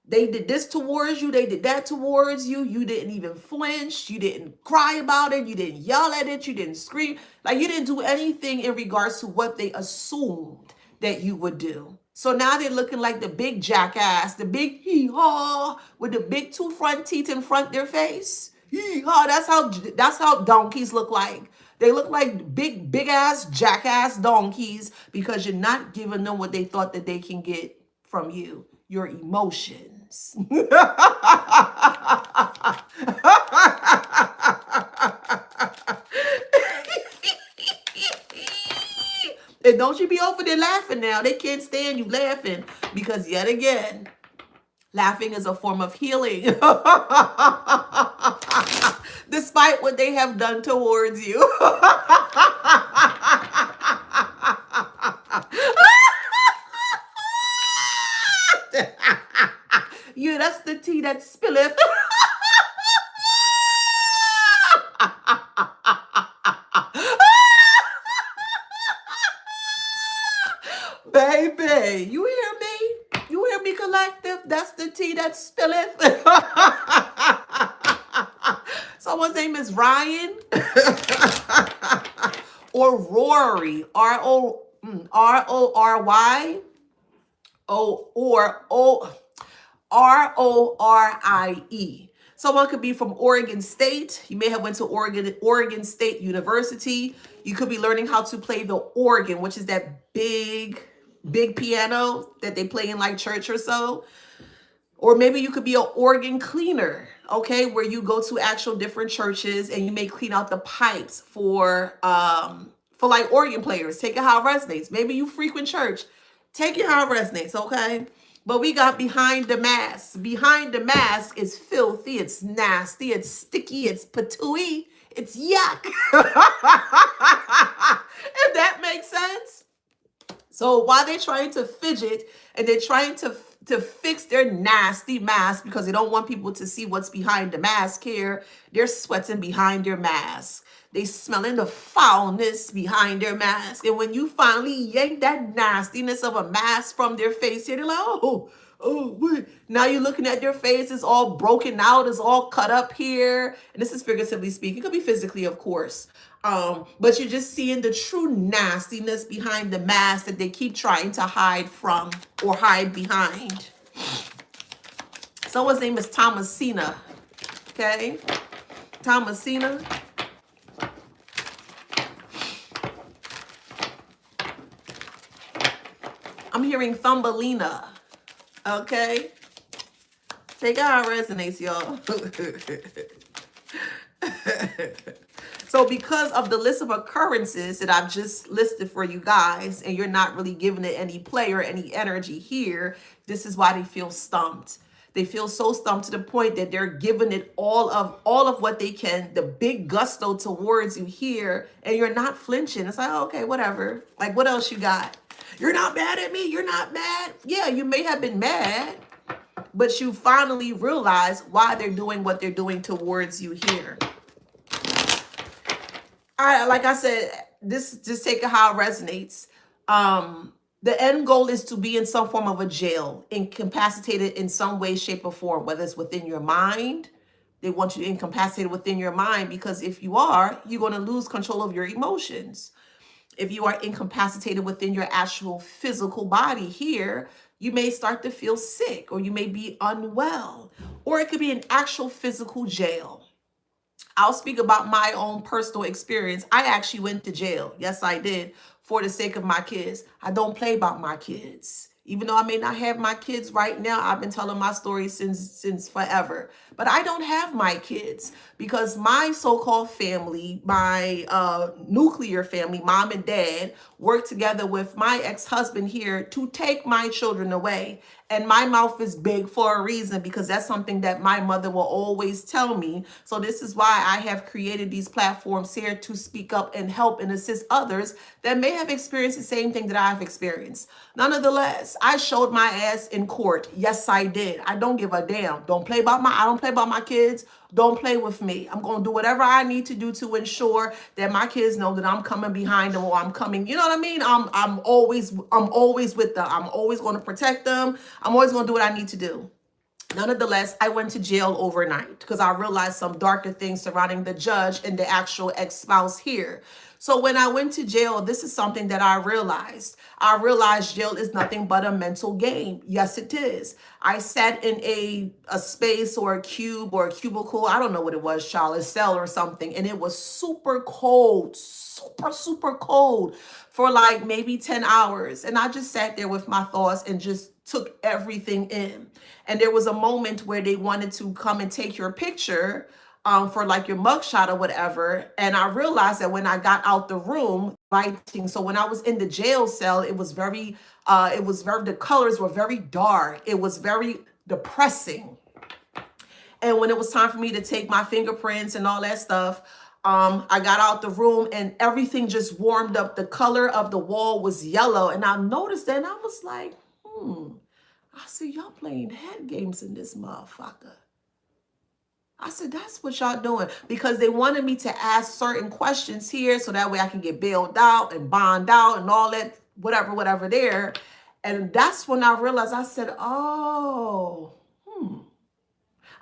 They did this towards you. They did that towards you. You didn't even flinch. You didn't cry about it. You didn't yell at it. You didn't scream. Like, you didn't do anything in regards to what they assumed that you would do. So now they're looking like the big jackass, the big hee-haw with the big two front teeth in front of their face. Hee-haw. That's how donkeys look like. They look like big ass jackass donkeys because you're not giving them what they thought that they can get from you. Your emotions. And don't you be over there laughing now. They can't stand you laughing because yet again, laughing is a form of healing. Despite what they have done towards you. Yeah, that's the tea that spilleth. Baby, you hear me? You hear me, collective? That's the tea that spilleth. Someone's name is Ryan. Or Rory. R-O-R-Y. R-O-R-I-E. Someone could be from Oregon State. You may have went to Oregon State University. You could be learning how to play the organ, which is that big piano that they play in like church or so. Or maybe you could be an organ cleaner, okay, where you go to actual different churches and you may clean out the pipes for like organ players. Take it how it resonates. Maybe you frequent church. Take it how it resonates, okay? But we got behind the mask. Behind the mask is filthy, it's nasty, it's sticky, it's patooey, it's yuck. If that makes sense. So while they're trying to fidget and they're trying to fix their nasty mask because they don't want people to see what's behind the mask here, they're sweating behind their mask. They smelling the foulness behind their mask. And when you finally yank that nastiness of a mask from their face here, they're like, wait. Now you're looking at their face, it's all broken out, it's all cut up here. And this is figuratively speaking. It could be physically, of course. But you're just seeing the true nastiness behind the mask that they keep trying to hide from or hide behind. Someone's name is Thomasina. Okay? Thomasina. I'm hearing Thumbelina. Okay? Take out how it resonates, y'all. So because of the list of occurrences that I've just listed for you guys, and you're not really giving it any play or any energy here, this is why they feel stumped. They feel so stumped to the point that they're giving it all of what they can, the big gusto towards you here, and you're not flinching. It's like, oh, okay, whatever. Like, what else you got? You're not mad at me? You're not mad? Yeah, you may have been mad, but you finally realize why they're doing what they're doing towards you here. Like I said, this just take it how it resonates. The end goal is to be in some form of a jail, incapacitated in some way, shape, or form, whether it's within your mind. They want you incapacitated within your mind because if you are, you're going to lose control of your emotions. If you are incapacitated within your actual physical body here, you may start to feel sick or you may be unwell, or it could be an actual physical jail. I'll speak about my own personal experience. I actually went to jail. Yes, I did, for the sake of my kids. I don't play about my kids. Even though I may not have my kids right now, I've been telling my story since forever. But I don't have my kids because my so-called family, my nuclear family, mom and dad, worked together with my ex-husband here to take my children away. And my mouth is big for a reason because that's something that my mother will always tell me. So this is why I have created these platforms here to speak up and help and assist others that may have experienced the same thing that I've experienced. Nonetheless, I showed my ass in court. Yes, I did. I don't give a damn. I don't play about my kids. Don't play with me. I'm going to do whatever I need to do to ensure that my kids know that I'm coming behind them or I'm coming. You know what I mean? I'm always with them. I'm always going to protect them. I'm always going to do what I need to do. Nonetheless, I went to jail overnight because I realized some darker things surrounding the judge and the actual ex-spouse here. So when I went to jail, this is something that I realized. I realized jail is nothing but a mental game. Yes, it is. I sat in a space or a cube or a cubicle. I don't know what it was, child, a cell or something. And it was super cold, super cold for like maybe 10 hours. And I just sat there with my thoughts and just took everything in. And there was a moment where they wanted to come and take your picture for like your mugshot or whatever. And I realized that when I got out the room, lighting. So when I was in the jail cell, it was very, the colors were very dark. It was very depressing. And when it was time for me to take my fingerprints and all that stuff, I got out the room and everything just warmed up. The color of the wall was yellow. And I noticed that and I was like, I see y'all playing head games in this motherfucker. I said, that's what y'all doing. Because they wanted me to ask certain questions here so that way I can get bailed out and bond out and all that, whatever there. And that's when I realized, I said, oh,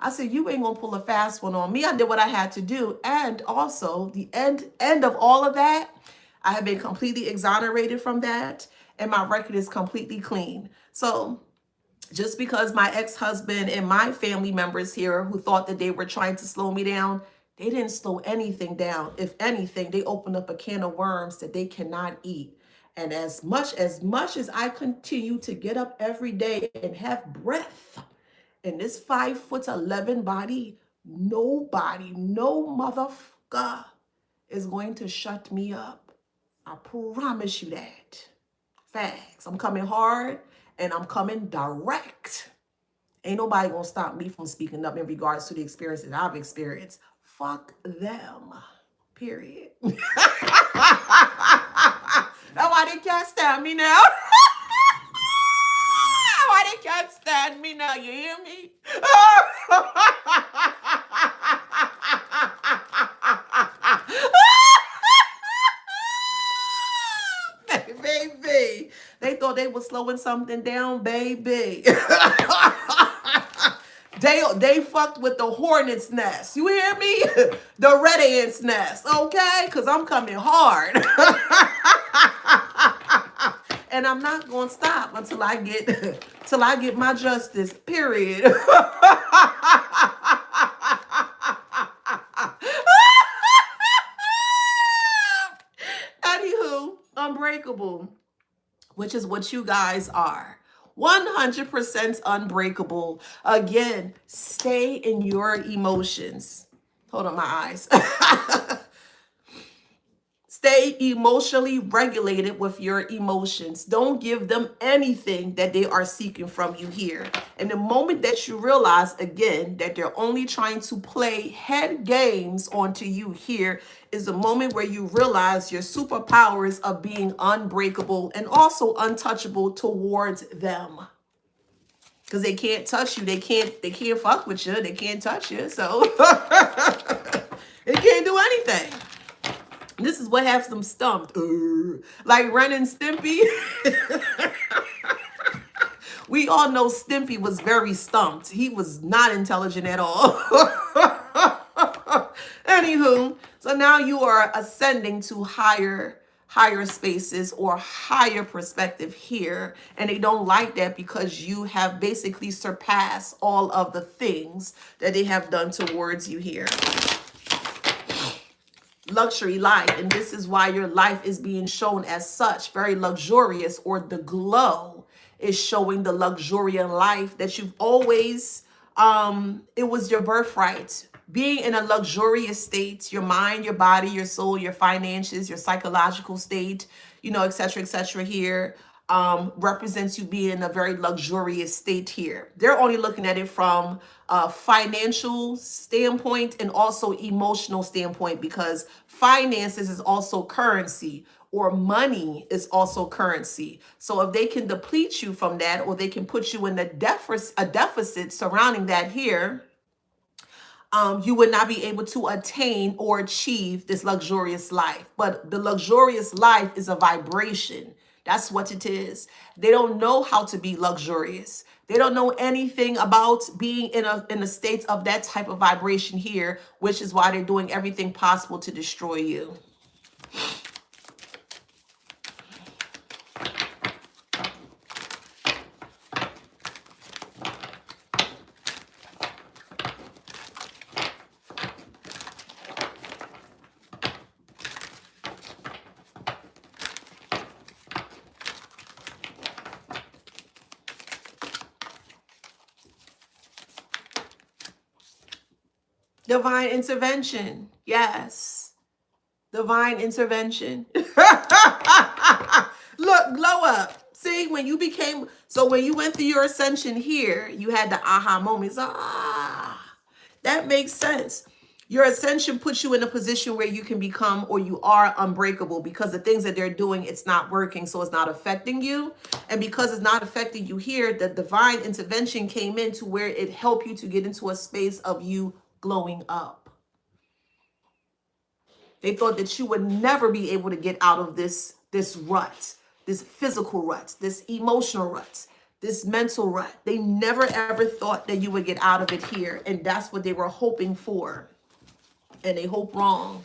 I said, you ain't gonna pull a fast one on me. I did what I had to do. And also the end of all of that, I have been completely exonerated from that. And my record is completely clean. So just because my ex-husband and my family members here who thought that they were trying to slow me down, they didn't slow anything down. If anything, they opened up a can of worms that they cannot eat. And as much as I continue to get up every day and have breath in this 5'11" body, nobody, no motherfucker is going to shut me up. I promise you that. Facts. I'm coming hard and I'm coming direct. Ain't nobody gonna stop me from speaking up in regards to the experience that I've experienced. Fuck them. Period. That's why they can't stand me now. Why they can't stand me now? You hear me? Baby, they thought they were slowing something down, baby. They fucked with the hornet's nest. You hear me? The red ant's nest, okay? Because I'm coming hard. And I'm not gonna stop until I get my justice. Period. Anywho, unbreakable, which is what you guys are. 100% unbreakable. Again, stay in your emotions. Hold on, my eyes. Stay emotionally regulated with your emotions. Don't give them anything that they are seeking from you here. And the moment that you realize, again, that they're only trying to play head games onto you here is the moment where you realize your superpowers of being unbreakable and also untouchable towards them. Because they can't touch you. They can't fuck with you. They can't touch you. So they can't do anything. This is what has them stumped. Like Ren and Stimpy. We all know Stimpy was very stumped. He was not intelligent at all. Anywho, so now you are ascending to higher spaces or higher perspective here. And they don't like that because you have basically surpassed all of the things that they have done towards you here. Luxury life, and this is why your life is being shown as such, very luxurious, or the glow is showing the luxuriant life that you've always it was your birthright. Being in a luxurious state, your mind, your body, your soul, your finances, your psychological state, etc. here represents you being in a very luxurious state here. They're only looking at it from a financial standpoint and also emotional standpoint, because finances is also currency, or money is also currency. So if they can deplete you from that, or they can put you in a deficit surrounding that here, you would not be able to attain or achieve this luxurious life. But the luxurious life is a vibration. That's what it is. They don't know how to be luxurious. They don't know anything about being in a state of that type of vibration here, which is why they're doing everything possible to destroy you. Divine intervention. Yes. Divine intervention. Look, glow up. See, when you went through your ascension here, you had the aha moments. That makes sense. Your ascension puts you in a position where you can become, or you are unbreakable, because the things that they're doing, it's not working. So it's not affecting you. And because it's not affecting you here, the divine intervention came in to where it helped you to get into a space of you glowing up. They thought that you would never be able to get out of this rut, this physical rut, this emotional rut, this mental rut. They never ever thought that you would get out of it here. And that's what they were hoping for. And they hope wrong.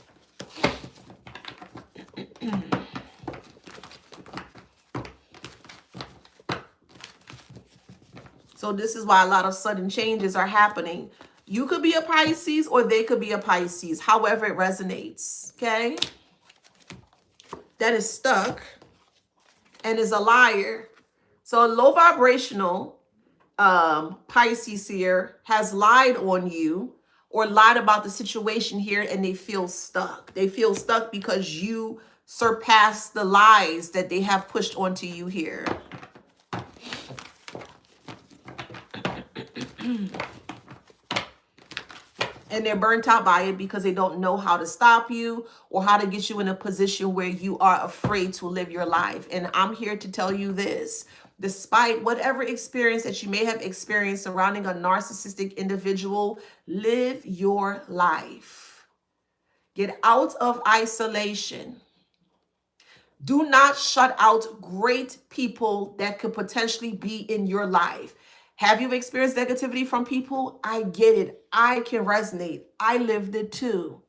So this is why a lot of sudden changes are happening. You could be a Pisces, or they could be a Pisces, however it resonates, okay? That is stuck and is a liar. So a low vibrational Pisces here has lied on you, or lied about the situation here, and they feel stuck. They feel stuck because you surpassed the lies that they have pushed onto you here. And they're burnt out by it because they don't know how to stop you or how to get you in a position where you are afraid to live your life. And I'm here to tell you this. Despite whatever experience that you may have experienced surrounding a narcissistic individual, live your life. Get out of isolation. Do not shut out great people that could potentially be in your life. Have you experienced negativity from people? I get it. I can resonate. I lived it too.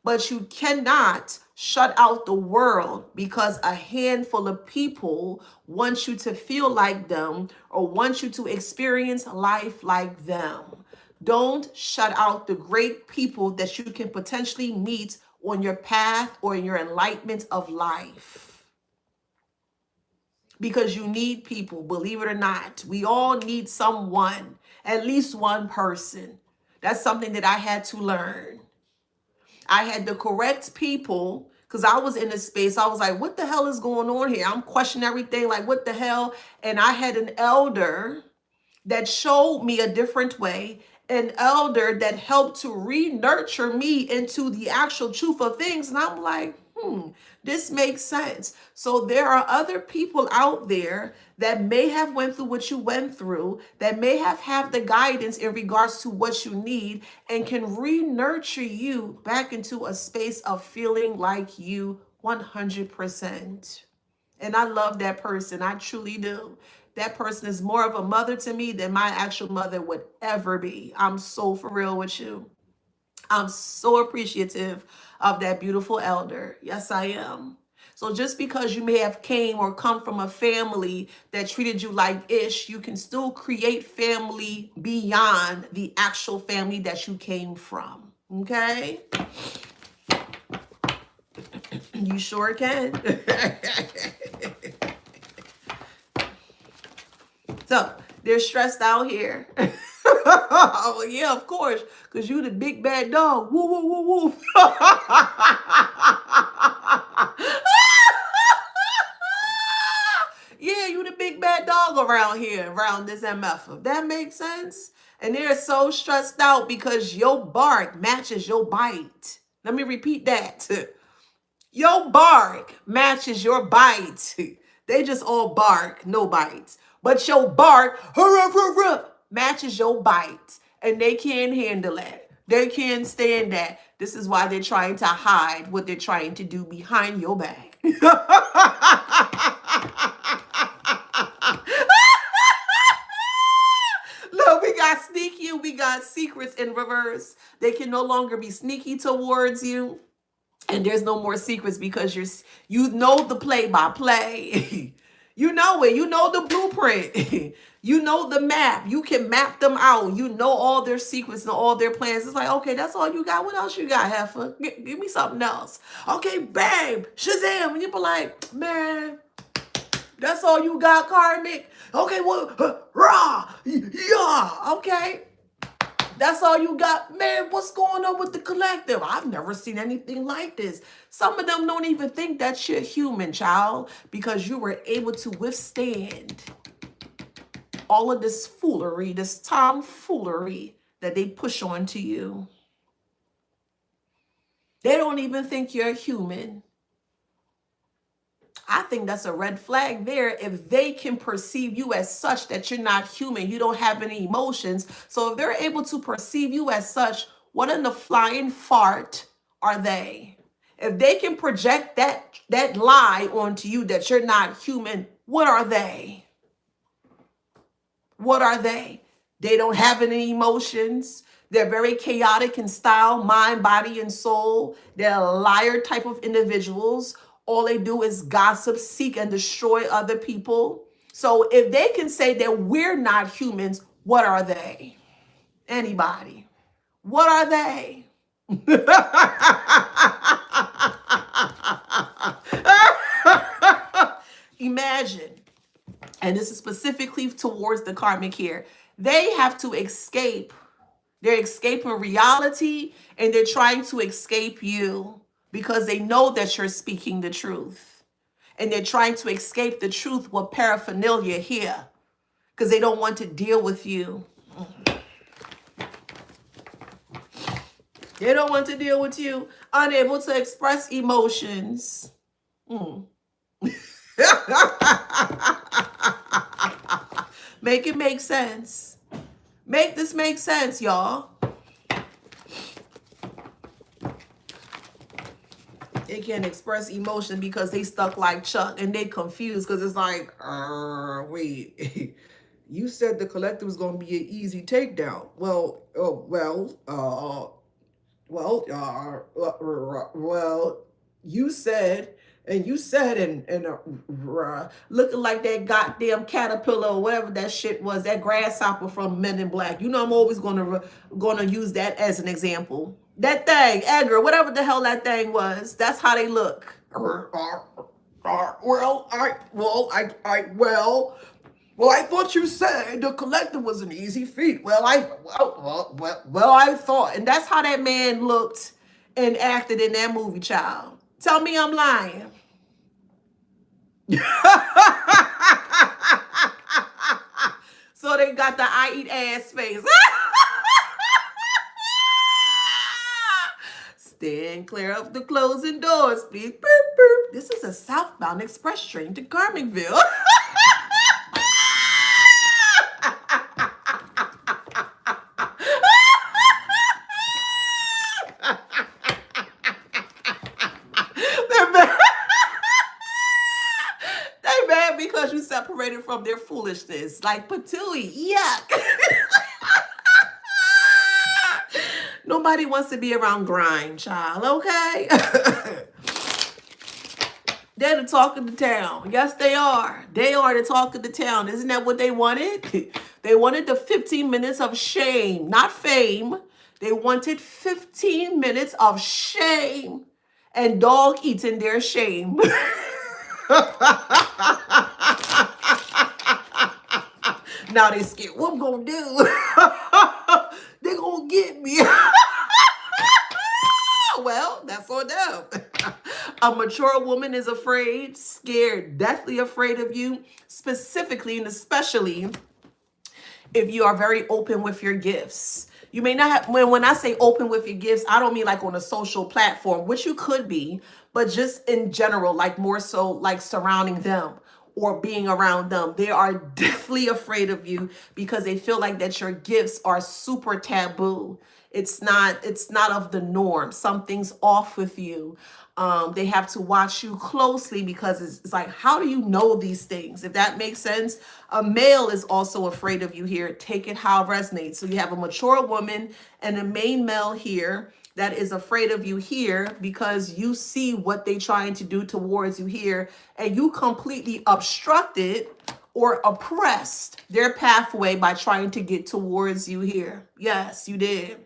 But you cannot shut out the world because a handful of people want you to feel like them or want you to experience life like them. Don't shut out the great people that you can potentially meet on your path or in your enlightenment of life. Because you need people, believe it or not. We all need someone, at least one person. That's something that I had to learn. I had the correct people because I was in a space. I was like, what the hell is going on here? I'm questioning everything, like, what the hell? And I had an elder that showed me a different way, an elder that helped to re-nurture me into the actual truth of things. And I'm like, this makes sense. So there are other people out there that may have went through what you went through, that may have the guidance in regards to what you need and can re-nurture you back into a space of feeling like you 100%. And I love that person. I truly do. That person is more of a mother to me than my actual mother would ever be. I'm so for real with you. I'm so appreciative of that beautiful elder. Yes, I am. So just because you may have came or come from a family that treated you like ish, you can still create family beyond the actual family that you came from. Okay? You sure can. So they're stressed out here. Oh, yeah, of course, because you the big bad dog. Woo, woo, woo, woo. Yeah, you the big bad dog around here, around this MF. That makes sense? And they're so stressed out because your bark matches your bite. Let me repeat that. Your bark matches your bite. They just all bark, no bites. But your bark matches your bite. And they can't handle it. They can't stand that. This is why they're trying to hide what they're trying to do behind your back. Look, we got sneaky and we got secrets in reverse. They can no longer be sneaky towards you. And there's no more secrets because you know the play by play. You know it. You know the blueprint. You know the map. You can map them out. You know all their secrets and all their plans. It's like, okay, that's all you got. What else you got, heifer? Give me something else. Okay, babe, Shazam. And you be like, man, that's all you got, Karmic? Okay, well, rah, yeah, okay. That's all you got? Man, what's going on with the collective? I've never seen anything like this. Some of them don't even think that you're human, child, because you were able to withstand all of this foolery, this tomfoolery that they push onto you. They don't even think you're human. I think that's a red flag there if they can perceive you as such that you're not human, you don't have any emotions. So if they're able to perceive you as such, what in the flying fart are they? If they can project that lie onto you that you're not human, what are they? What are they? They don't have any emotions. They're very chaotic in style, mind, body, and soul. They're liar type of individuals. All they do is gossip, seek, and destroy other people. So if they can say that we're not humans, what are they? Anybody? What are they? Imagine, and this is specifically towards the karmic here, they have to escape. They're escaping reality and they're trying to escape you because they know that you're speaking the truth. And they're trying to escape the truth with paraphernalia here because they don't want to deal with you. They don't want to deal with you. Unable to express emotions. Mm. Make it make sense. Make this make sense, y'all. They can't express emotion because they stuck like Chuck and they confused because it's like, wait, you said the collective was going to be an easy takedown. Well, you said, looking like that goddamn caterpillar or whatever that shit was, that grasshopper from Men in Black. You know, I'm always gonna use that as an example. That thing, Edgar, whatever the hell that thing was, that's how they look. Well, I thought you said the collective was an easy feat. I thought, and that's how that man looked and acted in that movie, child. Tell me I'm lying. So they got the I eat ass face. Stand clear of the closing doors, please. Boop, boop. This is a southbound express train to Carmingville. They mad because you separated from their foolishness. Like patooey, yuck. Nobody wants to be around grind, child, okay? They're the talk of the town. Yes, they are. They are the talk of the town. Isn't that what they wanted? They wanted the 15 minutes of shame, not fame. They wanted 15 minutes of shame and dog eating their shame. Now they scared. What I'm gonna do? They gonna get me. Well, that's on them. A mature woman is afraid, scared, deathly afraid of you, specifically and especially if you are very open with your gifts. You may not have, when I say open with your gifts, I don't mean like on a social platform, which you could be, but just in general, like more so like surrounding them or being around them. They are definitely afraid of you because they feel like that your gifts are super taboo. It's not of the norm. Something's off with you. They have to watch you closely because it's like, how do you know these things? If that makes sense. A male is also afraid of you here. Take it how it resonates. So you have a mature woman and a main male here that is afraid of you here because you see what they're trying to do towards you here and you completely obstructed or oppressed their pathway by trying to get towards you here. Yes, you did.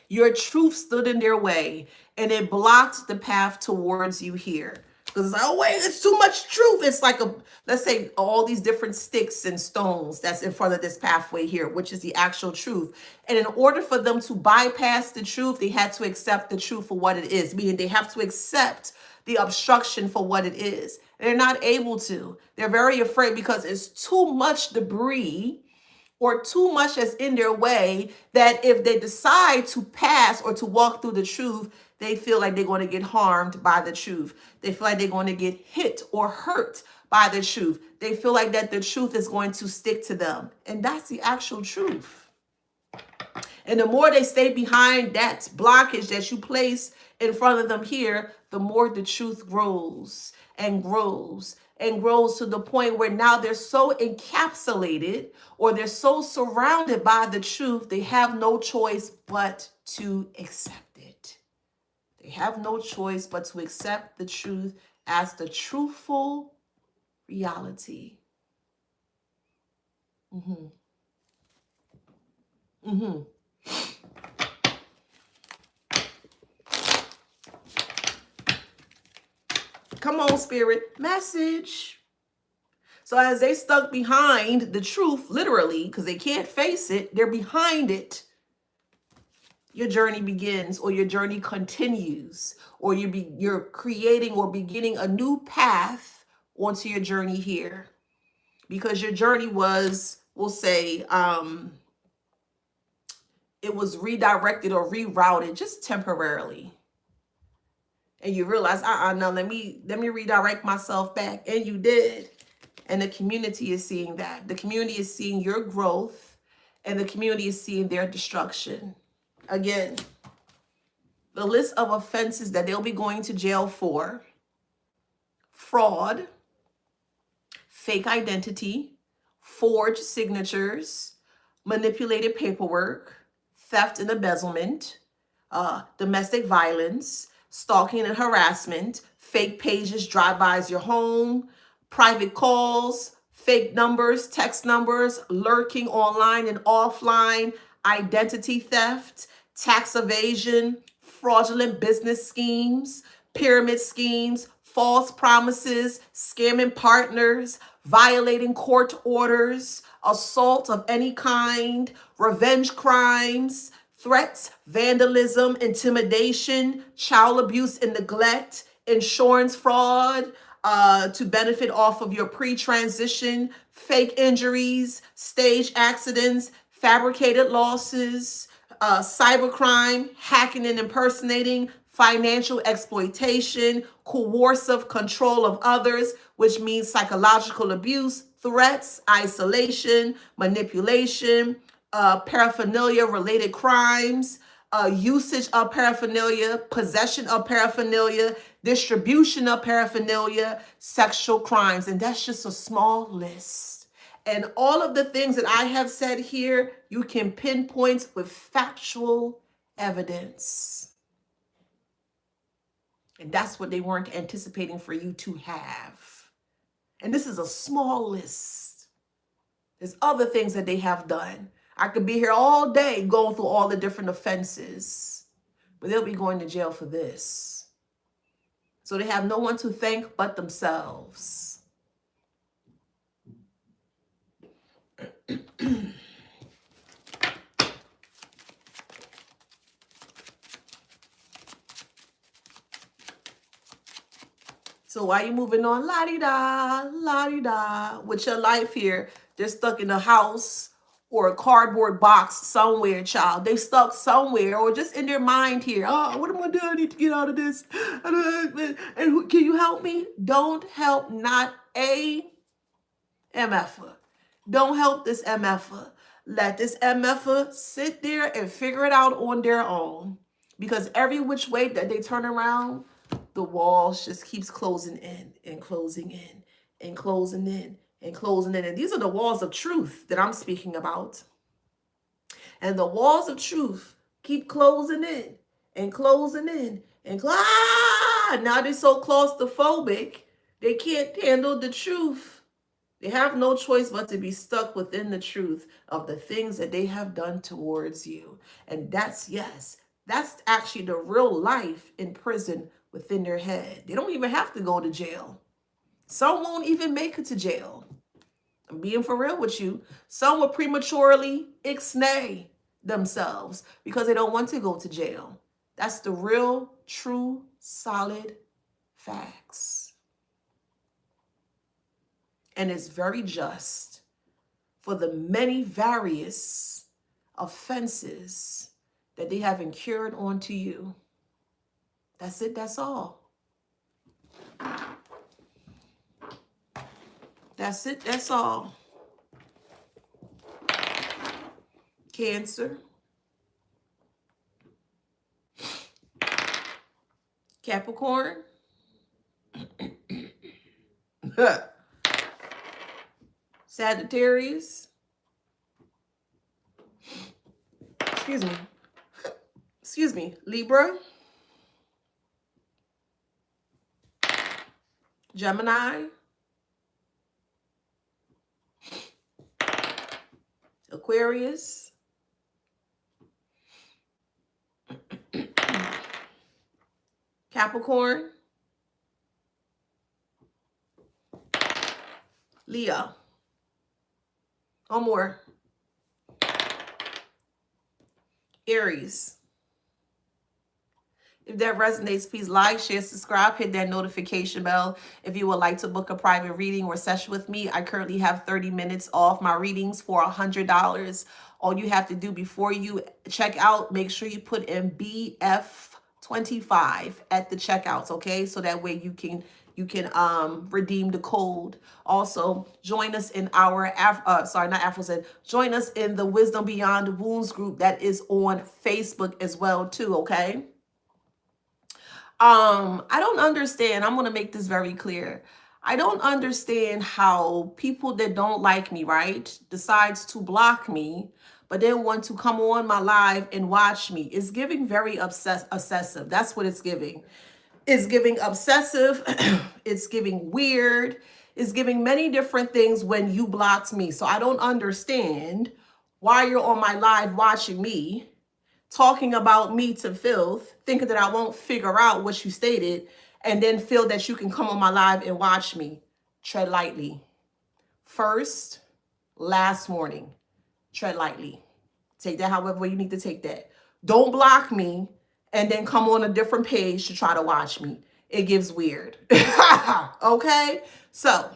Your truth stood in their way and it blocked the path towards you here. Because it's like, oh wait, it's too much truth. It's like let's say all these different sticks and stones that's in front of this pathway here, which is the actual truth. And in order for them to bypass the truth, they had to accept the truth for what it is, meaning they have to accept the obstruction for what it is. They're not able to. They're very afraid because it's too much debris or too much that's in their way that if they decide to pass or to walk through the truth, they feel like they're going to get harmed by the truth. They feel like they're going to get hit or hurt by the truth. They feel like that the truth is going to stick to them. And that's the actual truth. And the more they stay behind that blockage that you place in front of them here, the more the truth grows and grows and grows to the point where now they're so encapsulated or they're so surrounded by the truth, they have no choice but to accept it. They have no choice but to accept the truth as the truthful reality. Come on, spirit. Message. So as they stuck behind the truth, literally, because they can't face it, they're behind it. Your journey begins or your journey continues or you're creating or beginning a new path onto your journey here. Because your journey was, we'll say, it was redirected or rerouted just temporarily. And you realize, no, let me redirect myself back. And you did. And the community is seeing that. The community is seeing your growth, and the community is seeing their destruction. Again, the list of offenses that they'll be going to jail for: fraud, fake identity, forged signatures, manipulated paperwork, theft and embezzlement, domestic violence, stalking and harassment, fake pages, drive-bys your home, private calls, fake numbers, text numbers, lurking online and offline, identity theft, tax evasion, fraudulent business schemes, pyramid schemes, false promises, scamming partners, violating court orders, assault of any kind, revenge crimes, threats, vandalism, intimidation, child abuse and neglect, insurance fraud, to benefit off of your pre-transition, fake injuries, stage accidents, fabricated losses, cybercrime, hacking and impersonating, financial exploitation, coercive control of others, which means psychological abuse, threats, isolation, manipulation, paraphernalia related crimes, usage of paraphernalia, possession of paraphernalia, distribution of paraphernalia, sexual crimes. And that's just a small list. And all of the things that I have said here, you can pinpoint with factual evidence. And that's what they weren't anticipating for you to have. And this is a small list. There's other things that they have done. I could be here all day going through all the different offenses, but they'll be going to jail for this. So they have no one to thank but themselves. So while you're moving on, la-di-da, with your life here, they're stuck in a house or a cardboard box somewhere, child. They stuck somewhere, or just in their mind here. Oh, what am I going to do? I need to get out of this. And can you help me? Don't help not a MFer. Don't help this MFer. Let this MFer sit there and figure it out on their own. Because every which way that they turn around, the walls just keeps closing in and closing in and closing in and closing in. And these are the walls of truth that I'm speaking about. And the walls of truth keep closing in and closing in and now they're so claustrophobic, they can't handle the truth. They have no choice but to be stuck within the truth of the things that they have done towards you. And that's actually the real life in prison within their head. They don't even have to go to jail. Some won't even make it to jail. I'm being for real with you. Some will prematurely ixnay themselves because they don't want to go to jail. That's the real, true, solid facts. And it's very just for the many various offenses that they have incurred onto you. That's it, that's all. That's it, that's all. Cancer, Capricorn, Sagittarius, excuse me, Libra, Gemini, Aquarius, Capricorn, Leo. One more. Aries. If that resonates, please like, share, subscribe, hit that notification bell. If you would like to book a private reading or session with me, I currently have 30 minutes off my readings for $100 All you have to do before you check out, make sure you put in BF25 at the checkouts, okay? So that way you can redeem the code. Also, join us in our join us in the Wisdom Beyond Wounds group that is on Facebook as well too, okay? I don't understand. I'm going to make this very clear. I don't understand how people that don't like me, right, decides to block me, but then want to come on my live and watch me. It's giving very obsessive. That's what it's giving. It's giving obsessive. It's giving weird. It's giving many different things when you blocked me. So I don't understand why you're on my live watching me, talking about me to filth, thinking that I won't figure out what you stated, and then feel that you can come on my live and watch me. Tread lightly. First, last warning, tread lightly. Take that however you need to take that. Don't block me and then come on a different page to try to watch me. It gives weird. Okay? So,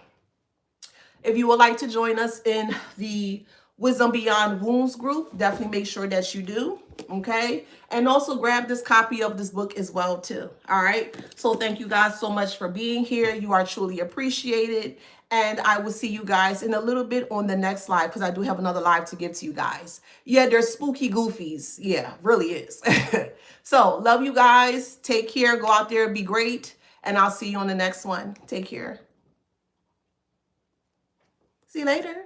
if you would like to join us in the Wisdom Beyond Wounds group, definitely make sure that you do, okay? And also grab this copy of this book as well too, all right? So thank you guys so much for being here. You are truly appreciated. And I will see you guys in a little bit on the next live because I do have another live to give to you guys. Yeah, they're spooky goofies. Yeah, really is. So love you guys. Take care. Go out there. Be great. And I'll see you on the next one. Take care. See you later.